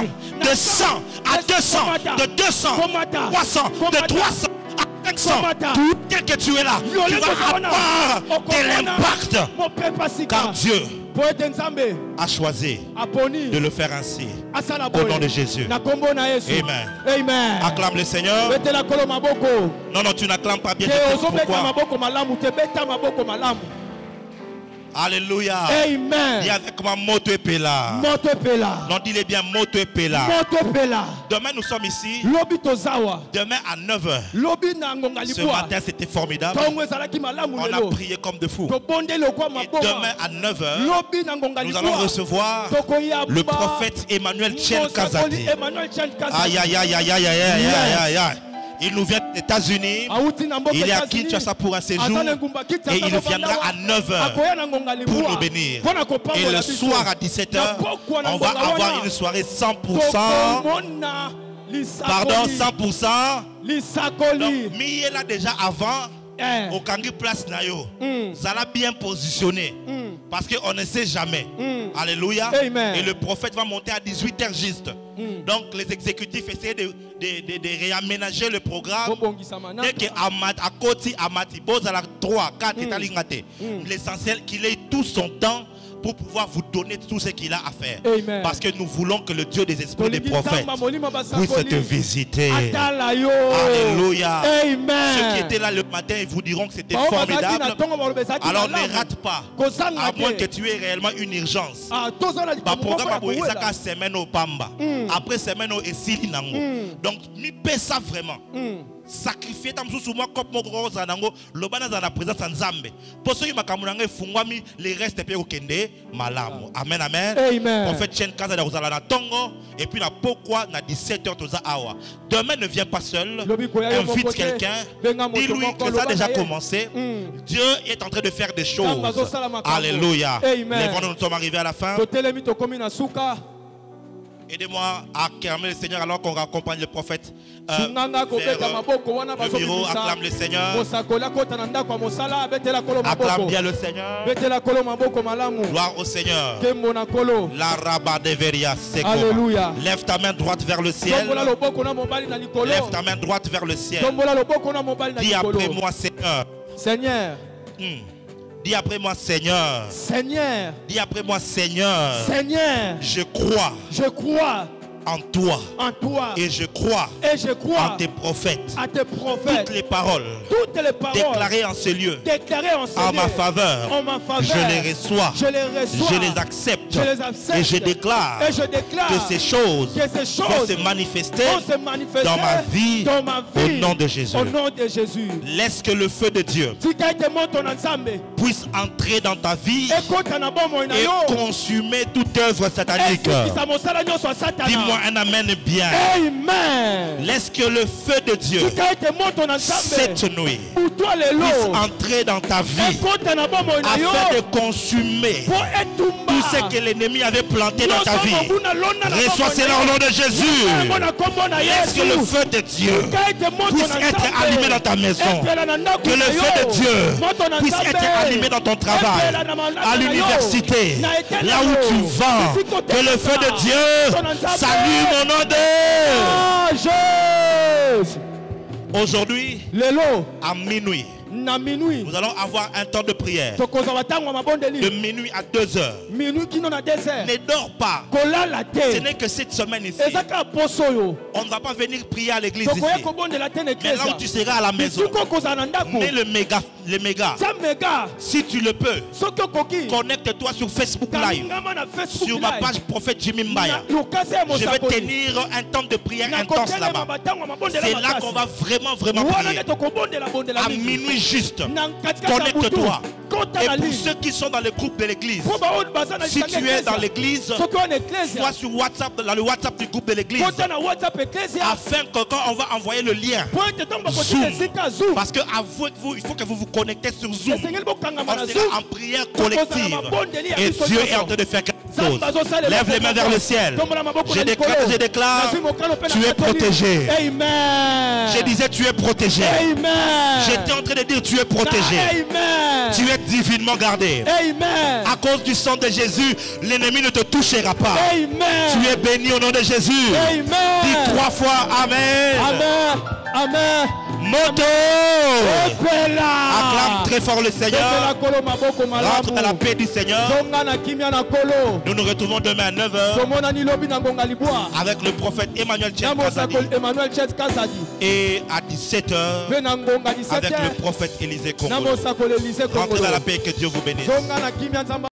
[SPEAKER 1] de 100 à 200, de 200 à 300, de 300 à 500. Tout tel que tu es là, tu vas avoir de l'impact. Car Dieu a choisi de le faire ainsi. Au nom de Jésus. Amen. Acclame le Seigneur. Non, non, tu n'acclames pas bien. Pourquoi? Alléluia.
[SPEAKER 5] Amen.
[SPEAKER 1] Dis avec moi moto et pela.
[SPEAKER 5] Moto et pela.
[SPEAKER 1] Non, dis-le bien moto et pela.
[SPEAKER 5] Moto et pela.
[SPEAKER 1] Demain nous sommes ici. Demain à 9h. Ce matin c'était formidable. On a prié comme de fous. Et demain à 9h, nous allons recevoir le prophète Emmanuel Tchen Kazadi. Aïe aïe aïe aïe aïe aïe aïe aïe aïe. Il nous vient des États-Unis. Il est à Kinshasa pour un séjour. Et il viendra à 9h pour nous bénir. Et le soir à 17h, on va avoir une soirée 100%. Pardon, 100%. Donc, mi est là déjà avant. Au Kangi Place Nayo. Ça l'a bien positionné. Parce qu'on ne sait jamais. Alléluia.
[SPEAKER 5] Amen.
[SPEAKER 1] Et le prophète va monter à 18h juste. Donc les exécutifs essaient de réaménager le programme. Dès que à Koti, Amati, Bozala 3, 4, l'essentiel qu'il ait tout son temps pour pouvoir vous donner tout ce qu'il a à faire.
[SPEAKER 5] Amen.
[SPEAKER 1] Parce que nous voulons que le Dieu des esprits des prophètes puisse te visiter. Alléluia.
[SPEAKER 5] Amen.
[SPEAKER 1] Ceux qui étaient là le matin, ils vous diront que c'était formidable. Alors ne rate pas. À moins que tu aies réellement une urgence. Le programme a semaine au Pamba. Après semaine au Essili Nango. Donc, mi paie ça vraiment. Sacrifier tam sous moi comme mon gros zanango lobana dans la présence en Zambé. Pour ceux qui m'akamunanga fungwami les restes pe okende malamu. Amen amen.
[SPEAKER 5] Amen.
[SPEAKER 1] Prophète Chen Kaza da uzala na tongo et puis na pourquoi na 17h toza awa. Demain ne viens pas seul. Invite quelqu'un. Dis-lui que ça a déjà commencé. Dieu est en train de faire des choses. Alléluia.
[SPEAKER 5] Amen.
[SPEAKER 1] Nous sommes arrivés à la fin. Aidez-moi à acclamer le Seigneur alors qu'on accompagne le prophète. Le bureau, acclame le Seigneur. Acclame bien le Seigneur. Gloire au Seigneur. La rabat de Veria.
[SPEAKER 5] Alléluia.
[SPEAKER 1] Lève ta main droite vers le ciel. Lève ta main droite vers le ciel. Dis après moi, Seigneur.
[SPEAKER 5] Seigneur.
[SPEAKER 1] Dis après moi, Seigneur.
[SPEAKER 5] Seigneur.
[SPEAKER 1] Dis après moi, Seigneur.
[SPEAKER 5] Seigneur.
[SPEAKER 1] Je crois.
[SPEAKER 5] Je crois.
[SPEAKER 1] En toi.
[SPEAKER 5] En toi.
[SPEAKER 1] Et je crois.
[SPEAKER 5] Et je crois.
[SPEAKER 1] En tes prophètes.
[SPEAKER 5] À tes prophètes.
[SPEAKER 1] Toutes les paroles.
[SPEAKER 5] Toutes les paroles.
[SPEAKER 1] Déclarées en ce lieu.
[SPEAKER 5] Déclarées en ce lieu.
[SPEAKER 1] En ma faveur.
[SPEAKER 5] En ma faveur.
[SPEAKER 1] Je les reçois.
[SPEAKER 5] Je les reçois.
[SPEAKER 1] Je les accepte.
[SPEAKER 5] Je les accepte.
[SPEAKER 1] Et je déclare.
[SPEAKER 5] Et je déclare.
[SPEAKER 1] Que ces choses. Vont se manifester. Dans ma vie.
[SPEAKER 5] Dans ma vie.
[SPEAKER 1] Au nom de Jésus.
[SPEAKER 5] Au nom de Jésus.
[SPEAKER 1] Laisse que le feu de Dieu puisse entrer dans ta vie. Et consumer toute œuvre satanique. Dis-moi un amen bien.
[SPEAKER 5] Amen.
[SPEAKER 1] Laisse que le feu de Dieu cette nuit puisse entrer dans ta vie afin de consumer tout ce que l'ennemi avait planté dans ta vie. Reçois cela au nom de Jésus. Laisse que le feu de Dieu puisse être allumé dans ta maison. Que le feu de Dieu puisse être allumé dans ton travail, à l'université, là où tu vas. Que le feu de Dieu s'allume au nom de Jésus. Aujourd'hui, à minuit, nous allons avoir un temps de prière de minuit à 2 heures. Ne dors pas. Ce n'est que cette semaine ici. On ne va pas venir prier à l'église ici. Mais là où tu seras à la maison, mets le méga. Si tu le peux, connecte-toi sur Facebook Live, sur ma page Prophète Jimmy Mbaya. Je vais tenir un temps de prière intense là-bas. C'est là qu'on va vraiment prier. À minuit juste, connecte-toi. Et pour ceux qui sont dans le groupe de l'église, si tu es dans l'église, sois sur WhatsApp, dans le WhatsApp du groupe de l'église, afin que quand on va envoyer le lien Zoom, parce que vous, il faut que vous vous connectez sur Zoom. On sera en prière collective et Dieu est en train de faire quelque chose. Lève les mains vers le ciel. Je déclare, tu es protégé. Je disais, tu es protégé. J'étais en train de dire, tu es protégé. Tu es divinement gardé. À cause du sang de Jésus, l'ennemi ne te touchera pas. Tu es béni au nom de Jésus. Dis 3 fois Amen. Amen. Moto. Acclame très fort le Seigneur. Rentre dans la paix du Seigneur. Nous nous retrouvons demain à 9h avec le prophète Emmanuel Kazadi. Et à 17h avec le prophète Élisée Congo. Rentrez dans la paix, que Dieu vous bénisse.